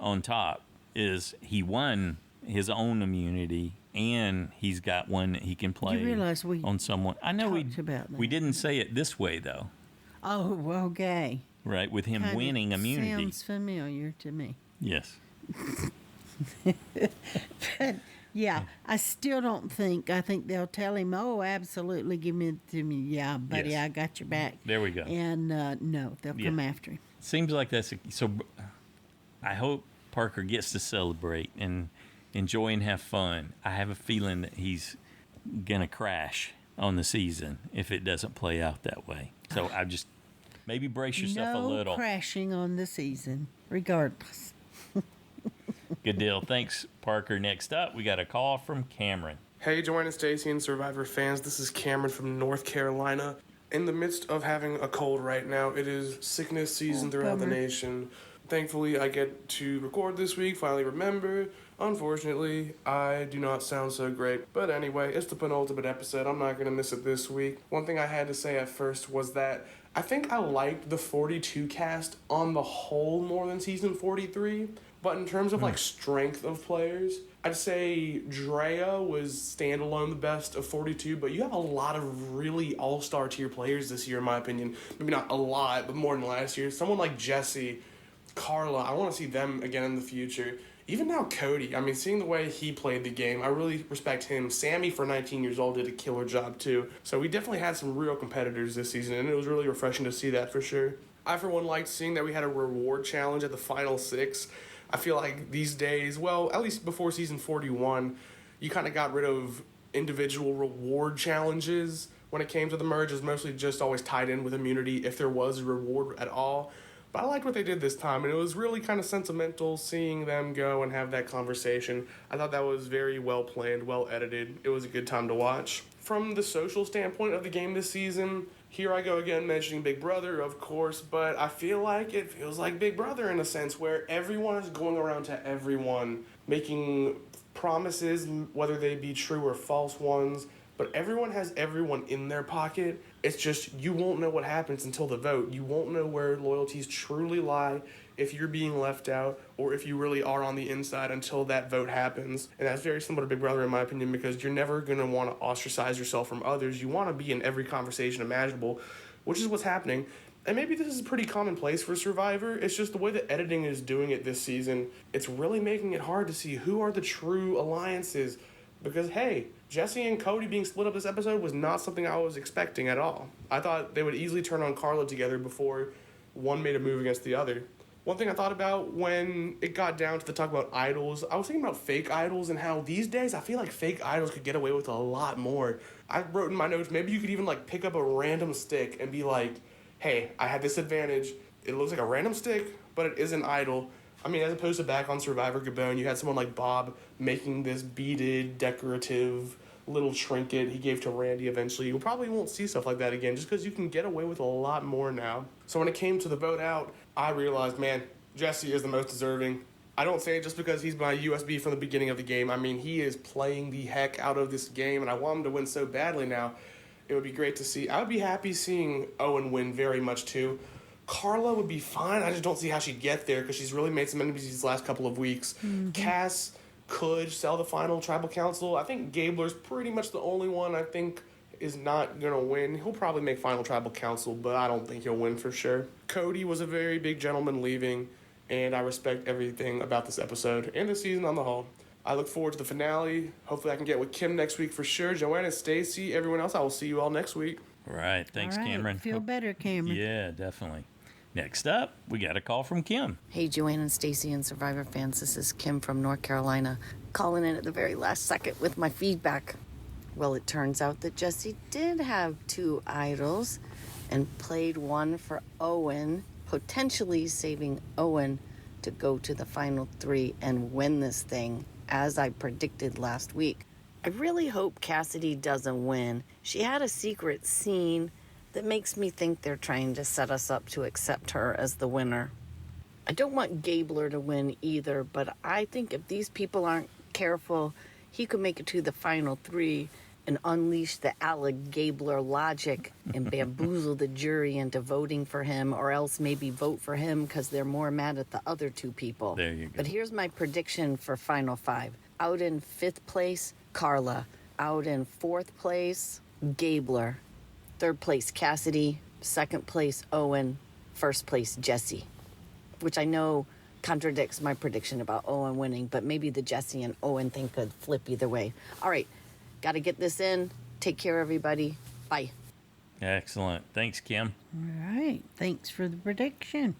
on top. Is he won his own immunity and he's got one that he can play on someone. I know we didn't say it this way though. Oh, okay. Right, with him winning immunity. Sounds familiar to me. Yes. But yeah, I still don't think. I think they'll tell him, "Oh, absolutely, give it to me." Yeah, buddy, yes. I got your back. There we go. And no, they'll come after him. Seems like that's so. I hope Parker gets to celebrate and enjoy and have fun. I have a feeling that he's gonna crash on the season if it doesn't play out that way. So I just maybe brace yourself a little. No crashing on the season, regardless. Good deal. Thanks, Parker. Next up, we got a call from Cameron. Hey, Joanne and Stacy and Survivor fans. This is Cameron from North Carolina. In the midst of having a cold right now, it is sickness season throughout the nation. Thankfully, I get to record this week, finally remember. Unfortunately, I do not sound so great. But anyway, it's the penultimate episode. I'm not going to miss it this week. One thing I had to say at first was that I think I liked the 42 cast on the whole more than season 43. But in terms of, strength of players, I'd say Drea was standalone the best of 42, but you have a lot of really all-star tier players this year, in my opinion. Maybe not a lot, but more than last year. Someone like Jesse, Carla, I want to see them again in the future. Even now, Cody, I mean, seeing the way he played the game, I really respect him. Sammy, for 19 years old, did a killer job, too. So we definitely had some real competitors this season, and it was really refreshing to see that for sure. I, for one, liked seeing that we had a reward challenge at the final 6. I feel like these days, well, at least before season 41, you kind of got rid of individual reward challenges when it came to the merge. It was mostly just always tied in with immunity if there was a reward at all. But I liked what they did this time, and it was really kind of sentimental seeing them go and have that conversation. I thought that was very well planned, well edited. It was a good time to watch. From the social standpoint of the game this season, here I go again mentioning Big Brother, of course, but I feel like it feels like Big Brother in a sense where everyone is going around to everyone, making promises, whether they be true or false ones, but everyone has everyone in their pocket. It's just you won't know what happens until the vote. You won't know where loyalties truly lie, if you're being left out, or if you really are on the inside until that vote happens. And that's very similar to Big Brother in my opinion, because you're never going to want to ostracize yourself from others. You want to be in every conversation imaginable, which is what's happening. And maybe this is pretty commonplace for Survivor. It's just the way that editing is doing it this season. It's really making it hard to see who are the true alliances. Because, hey, Jesse and Cody being split up this episode was not something I was expecting at all. I thought they would easily turn on Carla together before one made a move against the other. One thing I thought about when it got down to the talk about idols, I was thinking about fake idols and how these days I feel like fake idols could get away with a lot more. I wrote in my notes, maybe you could even pick up a random stick and be like, hey, I had this advantage. It looks like a random stick, but it is an idol. I mean, as opposed to back on Survivor Gabon, you had someone like Bob making this beaded, decorative little trinket he gave to Randy eventually. You probably won't see stuff like that again just because you can get away with a lot more now. So when it came to the vote out, I realized, man, Jesse is the most deserving. I don't say it just because he's my USB from the beginning of the game. I mean, he is playing the heck out of this game, and I want him to win so badly now. It would be great to see. I would be happy seeing Owen win very much too. Carla would be fine. I just don't see how she'd get there because she's really made some enemies these last couple of weeks. Mm-hmm. Cass could sell the final tribal council. I think Gabler's pretty much the only one I think is not going to win. He'll probably make final tribal council, but I don't think he'll win for sure. Cody was a very big gentleman leaving, and I respect everything about this episode and the season on the whole. I look forward to the finale. Hopefully I can get with Kim next week for sure. Joanna, Stacy, everyone else, I will see you all next week. All right. Thanks, all right. Cameron. Feel better, Cameron. Yeah, definitely. Next up, we got a call from Kim. Hey, Joanne and Stacy and Survivor fans. This is Kim from North Carolina, calling in at the very last second with my feedback. Well, it turns out that Jesse did have 2 idols and played one for Owen, potentially saving Owen to go to the final 3 and win this thing, as I predicted last week. I really hope Cassidy doesn't win. She had a secret scene that makes me think they're trying to set us up to accept her as the winner. I don't want Gabler to win either, but I think if these people aren't careful, he could make it to the final 3 and unleash the Alec Gabler logic and bamboozle the jury into voting for him, or else maybe vote for him because they're more mad at the other 2 people. There you go. But here's my prediction for final 5. Out in 5th place, Carla. Out in 4th place, Gabler. 3rd place, Cassidy. 2nd place, Owen. 1st place, Jesse. Which I know contradicts my prediction about Owen winning, but maybe the Jesse and Owen thing could flip either way. All right, got to get this in. Take care, everybody. Bye. Excellent. Thanks, Kim. All right. Thanks for the prediction.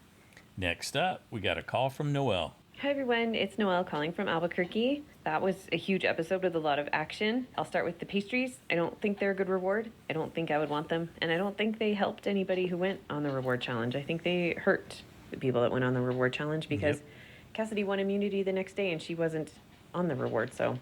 Next up, we got a call from Noelle. Hi everyone, it's Noelle calling from Albuquerque. That was a huge episode with a lot of action. I'll start with the pastries. I don't think they're a good reward. I don't think I would want them. And I don't think they helped anybody who went on the reward challenge. I think they hurt the people that went on the reward challenge because Cassidy won immunity the next day and she wasn't on the reward. So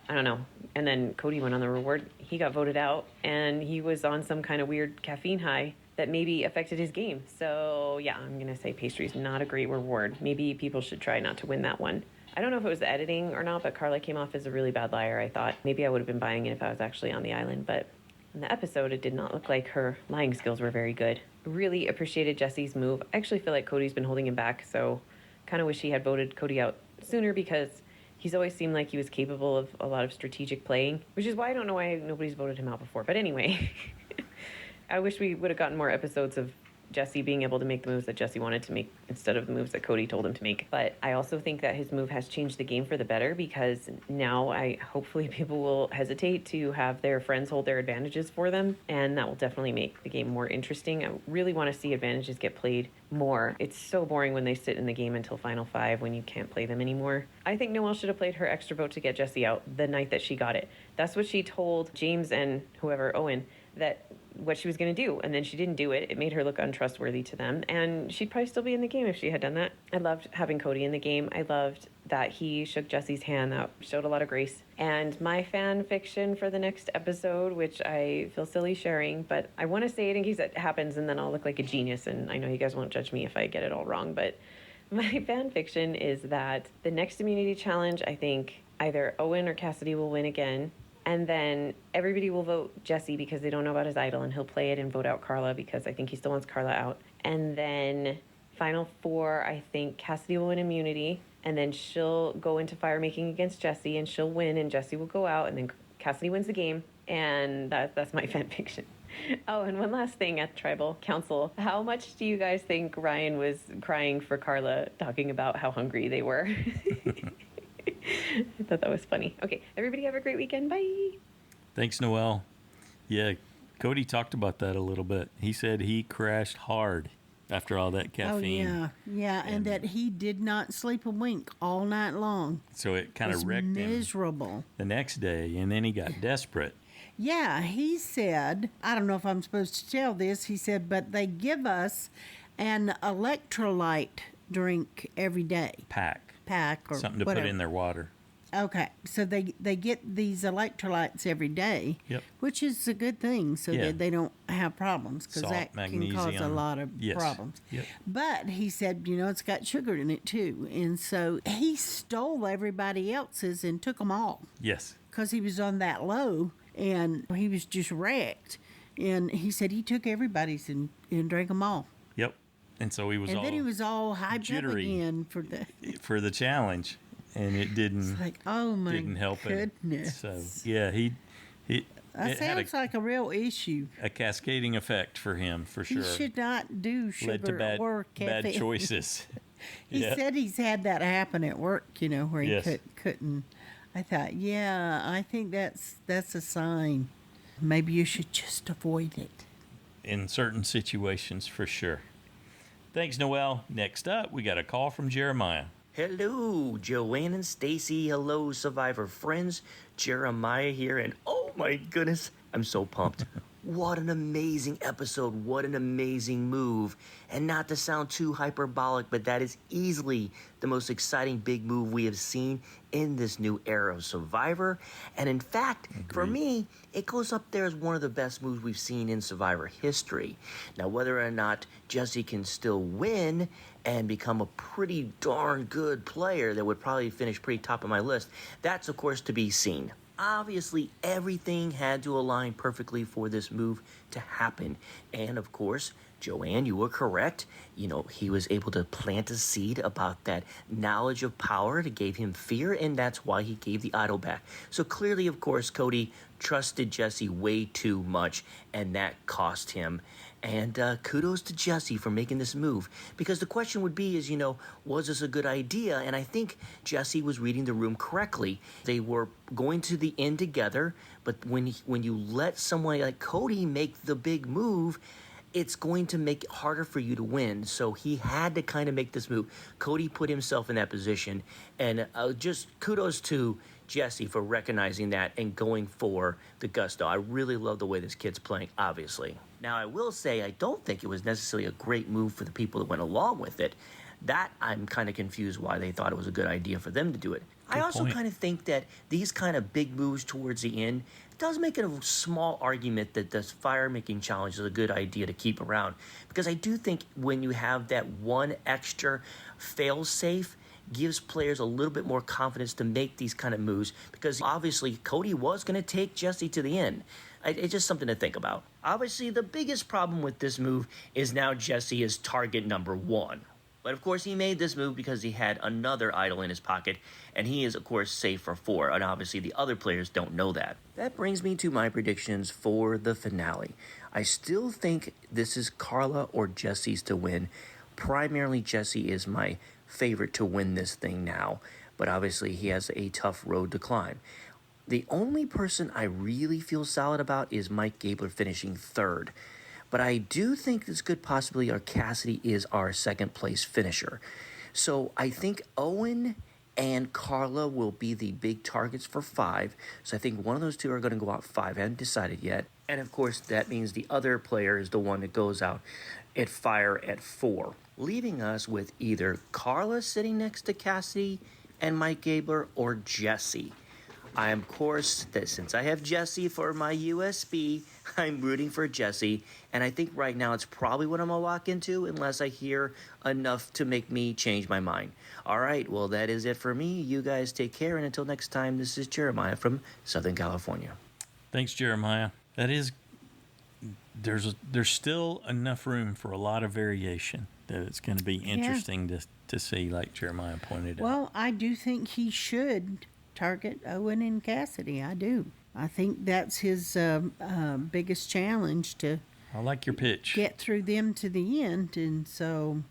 I don't know. And then Cody went on the reward. He got voted out and he was on some kind of weird caffeine high that maybe affected his game. So yeah, I'm going to say pastry's not a great reward. Maybe people should try not to win that one. I don't know if it was the editing or not, but Carla came off as a really bad liar, I thought. Maybe I would have been buying it if I was actually on the island, but in the episode, it did not look like her lying skills were very good. Really appreciated Jesse's move. I actually feel like Cody's been holding him back, so kind of wish he had voted Cody out sooner because he's always seemed like he was capable of a lot of strategic playing, which is why I don't know why nobody's voted him out before. But anyway, I wish we would have gotten more episodes of Jesse being able to make the moves that Jesse wanted to make instead of the moves that Cody told him to make. But I also think that his move has changed the game for the better because now hopefully people will hesitate to have their friends hold their advantages for them, and that will definitely make the game more interesting. I really want to see advantages get played more. It's so boring when they sit in the game until Final 5 when you can't play them anymore. I think Noelle should have played her extra vote to get Jesse out the night that she got it. That's what she told James and whoever, Owen, that what she was going to do, and then she didn't do it. It made her look untrustworthy to them, and she'd probably still be in the game if she had done that. I loved having Cody in the game. I loved that he shook Jesse's hand. That showed a lot of grace. And my fan fiction for the next episode, which I feel silly sharing, but I want to say it in case it happens, and then I'll look like a genius, and I know you guys won't judge me if I get it all wrong, but my fan fiction is that the next immunity challenge, I think either Owen or Cassidy will win again. And then everybody will vote Jesse because they don't know about his idol, and he'll play it and vote out Carla because I think he still wants Carla out. And then Final 4, I think Cassidy will win immunity, and then she'll go into fire making against Jesse, and she'll win, and Jesse will go out, and then Cassidy wins the game, and that's my fan fiction. Oh, and one last thing at Tribal Council. How much do you guys think Ryan was crying for Carla talking about how hungry they were? I thought that was funny. Okay, everybody have a great weekend. Bye. Thanks, Noelle. Yeah, Cody talked about that a little bit. He said he crashed hard after all that caffeine. Oh, yeah, and that he did not sleep a wink all night long. So it kind of wrecked him. Miserable. The next day, and then he got desperate. Yeah, he said, I don't know if I'm supposed to tell this, he said, but they give us an electrolyte drink every day. Pack or something to whatever. Put in their water. Okay, so they get these electrolytes every day, which is a good thing, so that they don't have problems, because that can cause a lot of problems. Yep. But he said, it's got sugar in it too, and so he stole everybody else's and took them all. Yes. Because he was on that low, and he was just wrecked, and he said he took everybody's and drank them all. Yep. And so he was then he was all hyped up again for the challenge, and it didn't. It's like, oh my didn't help goodness. Him. So yeah, that sounds like a real issue. A cascading effect for him, for sure. He should not do sugar Led to or caffeine. bad choices. He said he's had that happen at work, where he couldn't. I thought, I think that's a sign. Maybe you should just avoid it. In certain situations, for sure. Thanks, Noelle. Next up, we got a call from Jeremiah. Hello, Joanne and Stacy. Hello, Survivor friends. Jeremiah here, and oh my goodness, I'm so pumped. What an amazing episode. What an amazing move. And not to sound too hyperbolic, but that is easily the most exciting big move we have seen in this new era of Survivor. And in fact, for me, it goes up there as one of the best moves we've seen in Survivor history. Now, whether or not Jesse can still win and become a pretty darn good player that would probably finish pretty top of my list, that's, of course, to be seen. Obviously, everything had to align perfectly for this move to happen. And, of course, Joanne, you were correct. He was able to plant a seed about that knowledge of power that gave him fear, and that's why he gave the idol back. So clearly, of course, Cody trusted Jesse way too much, and that cost him. And kudos to Jesse for making this move. Because the question would be was this a good idea? And I think Jesse was reading the room correctly. They were going to the end together, but when you let someone like Cody make the big move, it's going to make it harder for you to win. So he had to kind of make this move. Cody put himself in that position, and just kudos to Jesse for recognizing that and going for the gusto. I really love the way this kid's playing, obviously. Now, I will say I don't think it was necessarily a great move for the people that went along with it. That I'm kind of confused why they thought it was a good idea for them to do it. I also kind of think that these kind of big moves towards the end does make it a small argument that this fire-making challenge is a good idea to keep around. Because I do think when you have that one extra fail-safe, gives players a little bit more confidence to make these kind of moves. Because obviously, Cody was going to take Jesse to the end. It's just something to think about. Obviously, the biggest problem with this move is now Jesse is target number 1. But of course, he made this move because he had another idol in his pocket, and he is, of course, safe for 4, and obviously the other players don't know that. That brings me to my predictions for the finale. I still think this is Carla or Jesse's to win. Primarily, Jesse is my favorite to win this thing now, but obviously he has a tough road to climb. The only person I really feel solid about is Mike Gabler finishing 3rd. But I do think this could possibly, or Cassidy is our 2nd place finisher. So I think Owen and Carla will be the big targets for 5. So I think one of those two are going to go out 5. I haven't decided yet. And of course, that means the other player is the one that goes out at fire at 4. Leaving us with either Carla sitting next to Cassidy and Mike Gabler or Jesse. I am, of course, since I have Jesse for my USB, I'm rooting for Jesse, and I think right now it's probably what I'm going to lock into unless I hear enough to make me change my mind. All right, well, that is it for me. You guys take care, and until next time, this is Jeremiah from Southern California. Thanks, Jeremiah. That is, there's still enough room for a lot of variation that it's going to be interesting to see, like Jeremiah pointed out. Well, I do think he should target Owen and Cassidy. I do. I think that's his biggest challenge, to I like your pitch. Get through them to the end. And so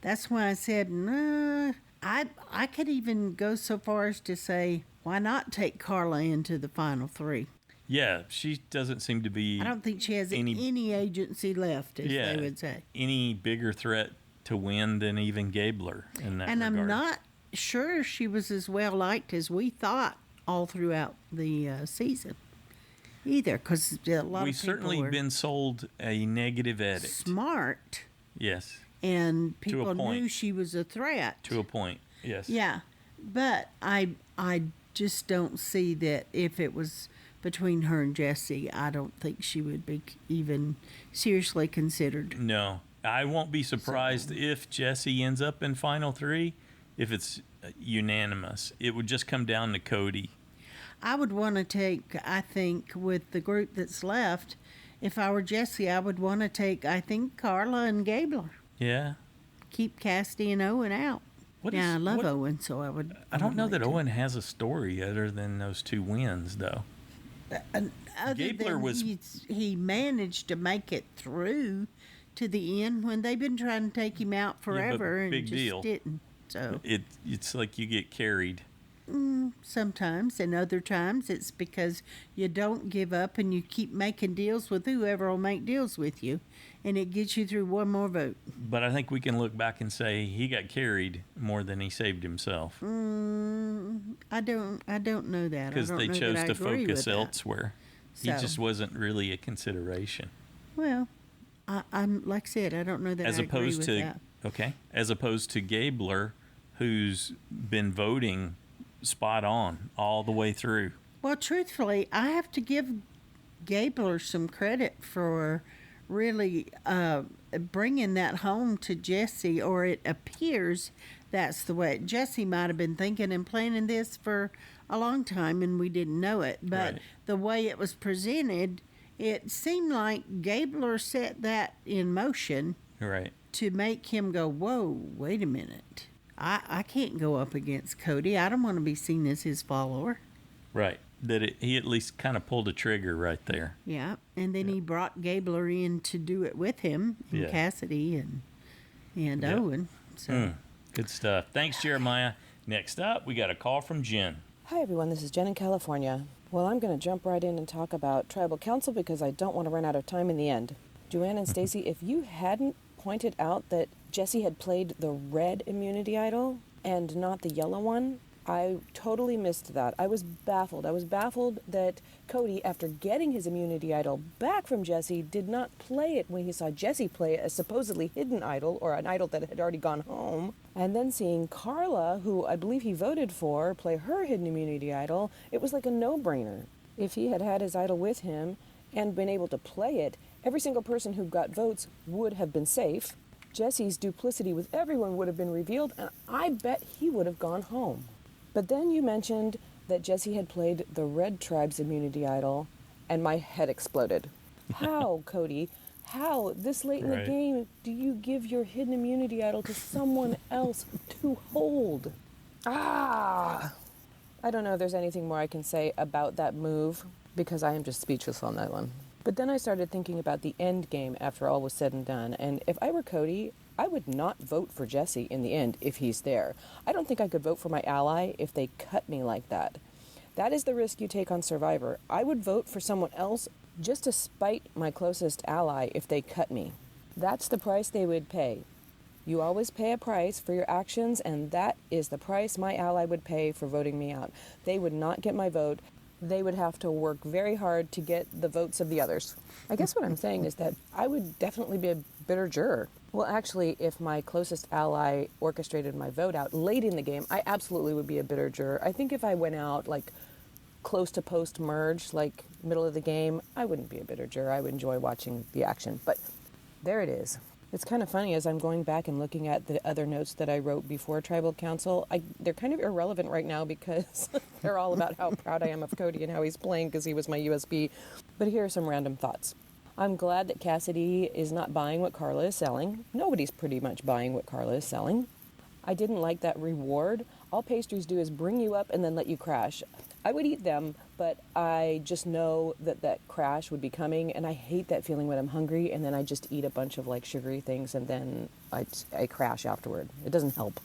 that's why I said, nah. I could even go so far as to say, why not take Carla into the final 3? Yeah, she doesn't seem to be... I don't think she has any agency left, as they would say. Any bigger threat to win than even Gabler in that regard. And I'm not sure she was as well liked as we thought all throughout the season either, because a lot of people we've certainly been sold a negative edit. Smart. Yes. And people knew she was a threat. To a point, yes. Yeah, but I just don't see that if it was between her and Jesse, I don't think she would be even seriously considered. No. I won't be surprised if Jesse ends up in final 3. If it's unanimous, it would just come down to Cody. I would want to take, I think, with the group that's left, if I were Jesse, I would want to take, I think, Carla and Gabler. Yeah. Keep Cassidy and Owen out. I love Owen, so I would. I don't know that Owen has a story other than those 2 wins, though. Gabler was. He managed to make it through to the end when they've been trying to take him out forever, and big just deal. Didn't. So it's like you get carried. Sometimes, and other times it's because you don't give up and you keep making deals with whoever will make deals with you, and it gets you through one more vote. But I think we can look back and say he got carried more than he saved himself. I don't know that. Because they chose to focus elsewhere. He just wasn't really a consideration. Well, I'm like I said, I don't know that. As opposed to that. Okay, as opposed to Gabler, who's been voting spot on all the way through. Well, truthfully, I have to give Gabler some credit for really bringing that home to Jesse, or it appears that's the way. Jesse might have been thinking and planning this for a long time, and we didn't know it. But the way it was presented, it seemed like Gabler set that in motion. Right. To make him go, whoa, wait a minute. I can't go up against Cody. I don't want to be seen as his follower. Right. He at least kind of pulled a trigger right there. Yeah. And then he brought Gabler in to do it with him, and Cassidy and Owen. So good stuff. Thanks, Jeremiah. Next up, we got a call from Jen. Hi, everyone. This is Jen in California. Well, I'm going to jump right in and talk about Tribal Council because I don't want to run out of time in the end. Joanne and Stacy, if you hadn't pointed out that Jesse had played the red immunity idol and not the yellow one, I totally missed that. I was baffled. I was baffled that Cody, after getting his immunity idol back from Jesse, did not play it when he saw Jesse play a supposedly hidden idol, or an idol that had already gone home. And then seeing Carla, who I believe he voted for, play her hidden immunity idol, it was like a no-brainer. If he had had his idol with him and been able to play it, every single person who got votes would have been safe. Jesse's duplicity with everyone would have been revealed, and I bet he would have gone home. But then you mentioned that Jesse had played the Red Tribe's immunity idol, and my head exploded. How, Cody? How, this late in the game, do you give your hidden immunity idol to someone else to hold? I don't know if there's anything more I can say about that move, because I am just speechless on that one. But then I started thinking about the end game after all was said and done, and if I were Cody, I would not vote for Jesse in the end if he's there. I don't think I could vote for my ally if they cut me like that. That is the risk you take on Survivor. I would vote for someone else just to spite my closest ally if they cut me. That's the price they would pay. You always pay a price for your actions, and that is the price my ally would pay for voting me out. They would not get my vote. They would have to work very hard to get the votes of the others. I guess what I'm saying is that I would definitely be a bitter juror. Well, actually, if my closest ally orchestrated my vote out late in the game, I absolutely would be a bitter juror. I think if I went out like close to post-merge, like middle of the game, I wouldn't be a bitter juror. I would enjoy watching the action. But there it is. It's kind of funny as I'm going back and looking at the other notes that I wrote before Tribal Council. They're kind of irrelevant right now because they're all about how proud I am of Cody and how he's playing because he was my USB. But here are some random thoughts. I'm glad that Cassidy is not buying what Carla is selling. Nobody's pretty much buying what Carla is selling. I didn't like that reward. All pastries do is bring you up and then let you crash. I would eat them, but I just know that crash would be coming, and I hate that feeling when I'm hungry and then I just eat a bunch of like sugary things and then I crash afterward. It doesn't help.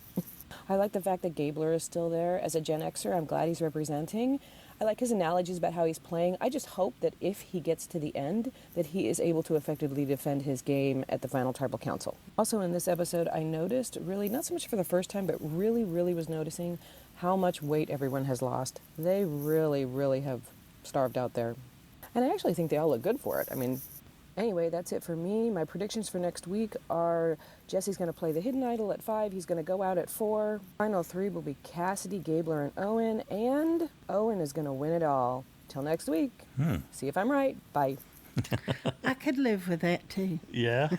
I like the fact that Gabler is still there. As a Gen Xer, I'm glad he's representing. I like his analogies about how he's playing. I just hope that if he gets to the end, that he is able to effectively defend his game at the final Tribal Council. Also in this episode, I noticed, really, not so much for the first time, but really, really was noticing how much weight everyone has lost. They really, really have starved out there. And I actually think they all look good for it. I mean, anyway, that's it for me. My predictions for next week are Jesse's going to play the Hidden Idol at 5. He's going to go out at 4. Final 3 will be Cassidy, Gabler, and Owen. And Owen is going to win it all. Till next week. See if I'm right. Bye. I could live with that, too. Yeah.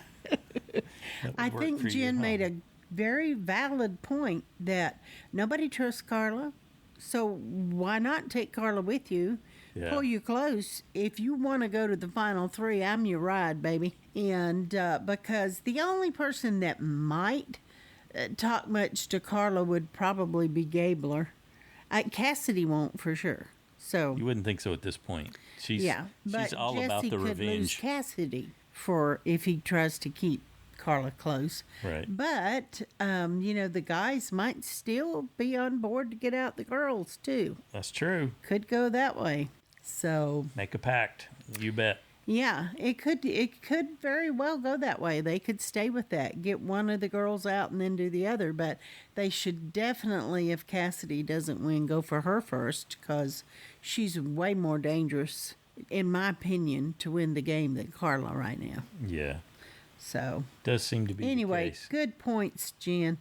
I think Jen made a very valid point that nobody trusts Carla. So why not take Carla with you? Yeah. Pull you close. If you want to go to the final 3, I'm your ride, baby. And because the only person that might talk much to Carla would probably be Gabler. Cassidy won't for sure. So you wouldn't think so at this point. She's all Jesse about the could revenge. Lose Cassidy for if he tries to keep Carla close. Right. But the guys might still be on board to get out the girls too. That's true. Could go that way. So make a pact. You bet. Yeah, it could very well go that way. They could stay with that, get one of the girls out and then do the other. But they should definitely, if Cassidy doesn't win, go for her first because she's way more dangerous, in my opinion, to win the game than Carla right now. Yeah. So does seem to be anyway, the case. Good points, Jen.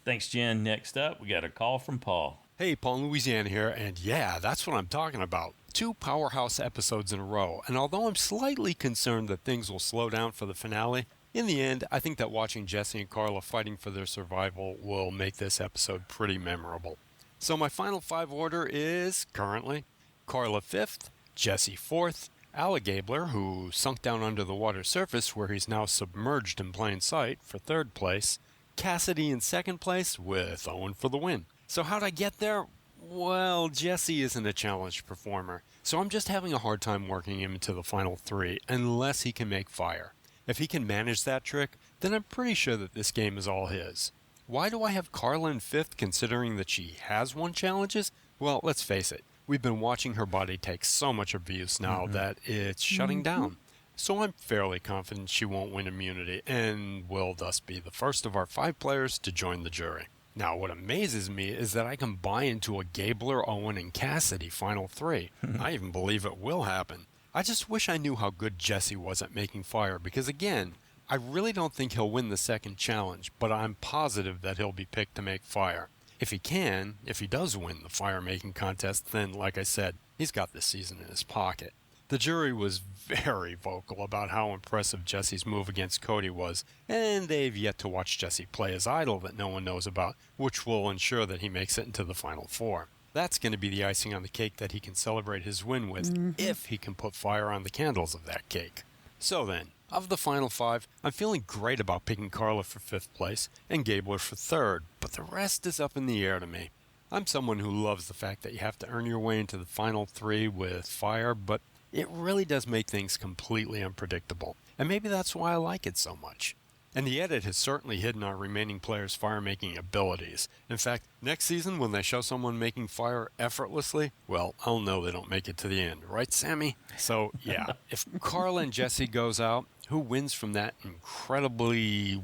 Thanks, Jen. Next up, we got a call from Paul. Hey, Paul in Louisiana here, and yeah, that's what I'm talking about. 2 powerhouse episodes in a row, and although I'm slightly concerned that things will slow down for the finale, in the end, I think that watching Jesse and Carla fighting for their survival will make this episode pretty memorable. So my final 5 order is currently Carla 5th, Jesse 4th, Alec Gabler, who sunk down under the water's surface where he's now submerged in plain sight, for 3rd place, Cassidy in 2nd place with Owen for the win. So how'd I get there? Well, Jesse isn't a challenged performer, so I'm just having a hard time working him into the final 3 unless he can make fire. If he can manage that trick, then I'm pretty sure that this game is all his. Why do I have Carla in 5th considering that she has won challenges? Well, let's face it. We've been watching her body take so much abuse now that it's shutting down. so I'm fairly confident she won't win immunity and will thus be the first of our 5 players to join the jury. Now, what amazes me is that I can buy into a Gabler, Owen, and Cassidy final 3. I even believe it will happen. I just wish I knew how good Jesse was at making fire because, again, I really don't think he'll win the second challenge, but I'm positive that he'll be picked to make fire. If he does win the fire-making contest, then, like I said, he's got this season in his pocket. The jury was very vocal about how impressive Jesse's move against Cody was, and they've yet to watch Jesse play his idol that no one knows about, which will ensure that he makes it into the Final 4. That's going to be the icing on the cake that he can celebrate his win with, if he can put fire on the candles of that cake. So then, of the final 5, I'm feeling great about picking Carla for 5th place and Gabler for 3rd, but the rest is up in the air to me. I'm someone who loves the fact that you have to earn your way into the final 3 with fire, but it really does make things completely unpredictable, and maybe that's why I like it so much. And the edit has certainly hidden our remaining players' fire-making abilities. In fact, next season when they show someone making fire effortlessly, well, I'll know they don't make it to the end, right, Sammy? So, yeah, if Carla and Jesse goes out, who wins from that incredibly,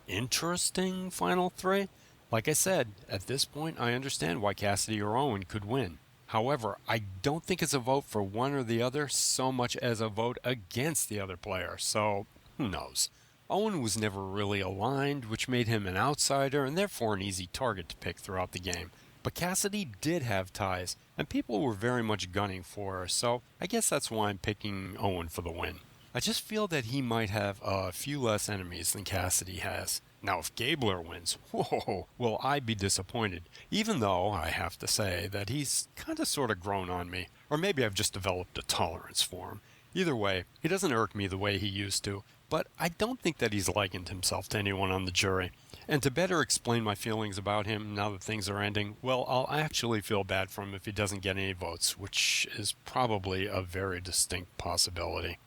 interesting final 3? Like I said, at this point I understand why Cassidy or Owen could win. However, I don't think it's a vote for one or the other so much as a vote against the other player, so who knows? Owen was never really aligned, which made him an outsider and therefore an easy target to pick throughout the game. But Cassidy did have ties, and people were very much gunning for her, so I guess that's why I'm picking Owen for the win. I just feel that he might have a few less enemies than Cassidy has. Now, if Gabler wins, whoa, will I be disappointed, even though I have to say that he's kind of sort of grown on me, or maybe I've just developed a tolerance for him. Either way, he doesn't irk me the way he used to, but I don't think that he's likened himself to anyone on the jury. And to better explain my feelings about him now that things are ending, well, I'll actually feel bad for him if he doesn't get any votes, which is probably a very distinct possibility.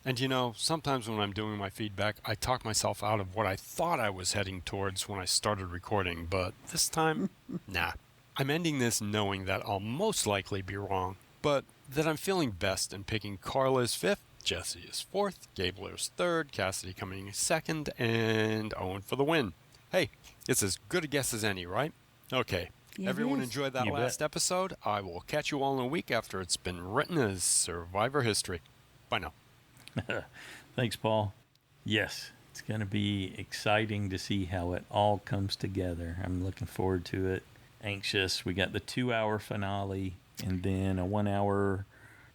And you know, sometimes when I'm doing my feedback, I talk myself out of what I thought I was heading towards when I started recording, but this time, nah. I'm ending this knowing that I'll most likely be wrong, but that I'm feeling best in picking Carla as 5th, Jesse is 4th, Gabler's 3rd, Cassidy coming 2nd, and Owen for the win. Hey, it's as good a guess as any, right? Okay, everyone enjoyed that last episode. I will catch you all in a week after it's been written as Survivor history. Bye now. Thanks, Paul. Yes, it's going to be exciting to see how it all comes together. I'm looking forward to it. Anxious. We got the 2-hour finale and then a 1-hour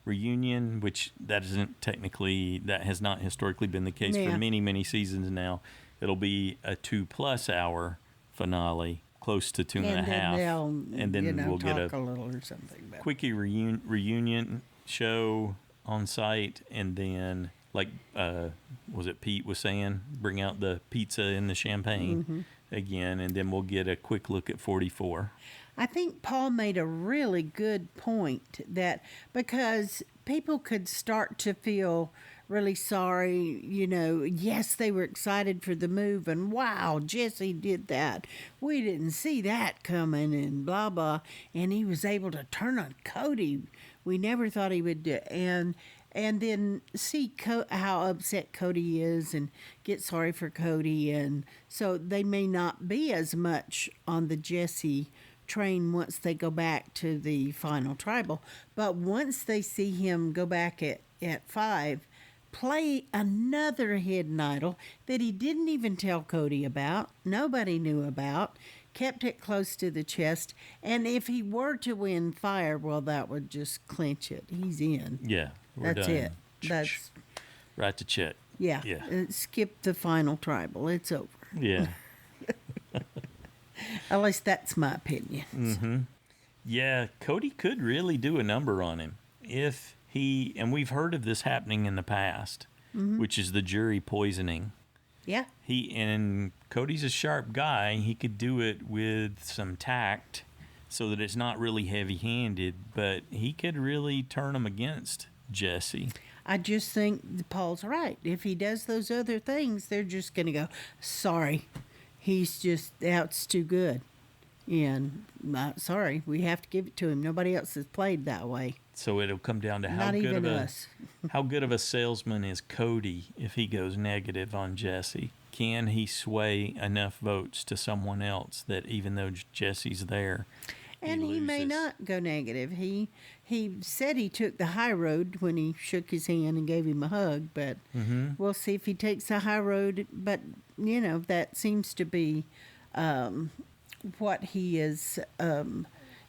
reunion, which that has not historically been the case for many, many seasons now. It'll be a 2+ hour finale, close to 2.5. And then we'll get a little or something. quickie reunion show on site, and then was it Pete was saying, bring out the pizza and the champagne again, and then we'll get a quick look at 44. I think Paul made a really good point that because people could start to feel really sorry, yes, they were excited for the move and wow, Jesse did that. We didn't see that coming and blah, blah. And he was able to turn on Cody. We never thought he would do it. And then see how upset Cody is and get sorry for Cody. And so they may not be as much on the Jesse train once they go back to the final tribal. But once they see him go back at 5, play another hidden idol that he didn't even tell Cody about, nobody knew about, kept it close to the chest, and if he were to win fire, well, that would just clinch it. He's in. Yeah, that's done. it. That's right to Chet. Yeah. Skip the final tribal. It's over. Yeah. At least that's my opinion. Mm-hmm. Yeah, Cody could really do a number on him if he, and we've heard of this happening in the past, which is the jury poisoning. Yeah. And Cody's a sharp guy. He could do it with some tact so that it's not really heavy-handed, but he could really turn them against Jesse. I just think Paul's right. If he does those other things, they're just going to go, sorry, that's too good. And sorry, we have to give it to him. Nobody else has played that way. So it'll come down to Not even us. how good of a salesman is Cody if he goes negative on Jesse. Can he sway enough votes to someone else that even though Jesse's there, and he may not go negative. He said he took the high road when he shook his hand and gave him a hug, but we'll see if he takes the high road. But, you know, that seems to be what he is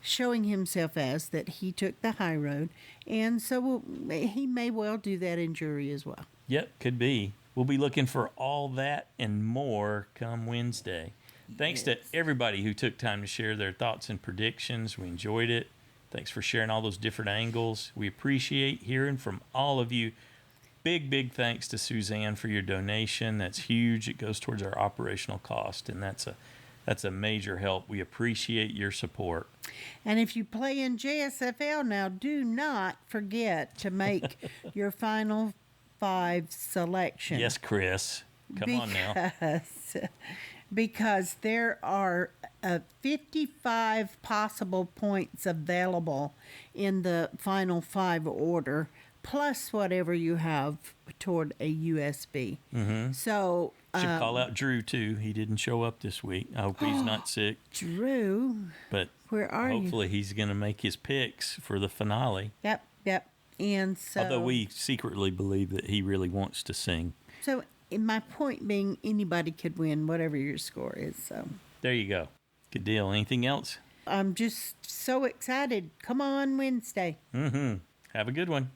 showing himself as, that he took the high road. And so he may well do that in jury as well. Yep, could be. We'll be looking for all that and more come Wednesday. Thanks to everybody who took time to share their thoughts and predictions. We enjoyed it. Thanks for sharing all those different angles. We appreciate hearing from all of you. Big thanks to Suzanne for your donation. That's huge. It goes towards our operational cost, and that's a major help. We appreciate your support. And if you play in JSFL now, do not forget to make your final 5 selection. Yes, Chris. Come on now. Because there are 55 possible points available in the final 5 order, plus whatever you have toward a USB. So should call out Drew too. He didn't show up this week. I hope he's not sick. Drew, but where are you? Hopefully he's going to make his picks for the finale. Yep. And so, although we secretly believe that he really wants to sing. So my point being, anybody could win, whatever your score is. So there you go. Good deal. Anything else? I'm just so excited. Come on Wednesday. Have a good one.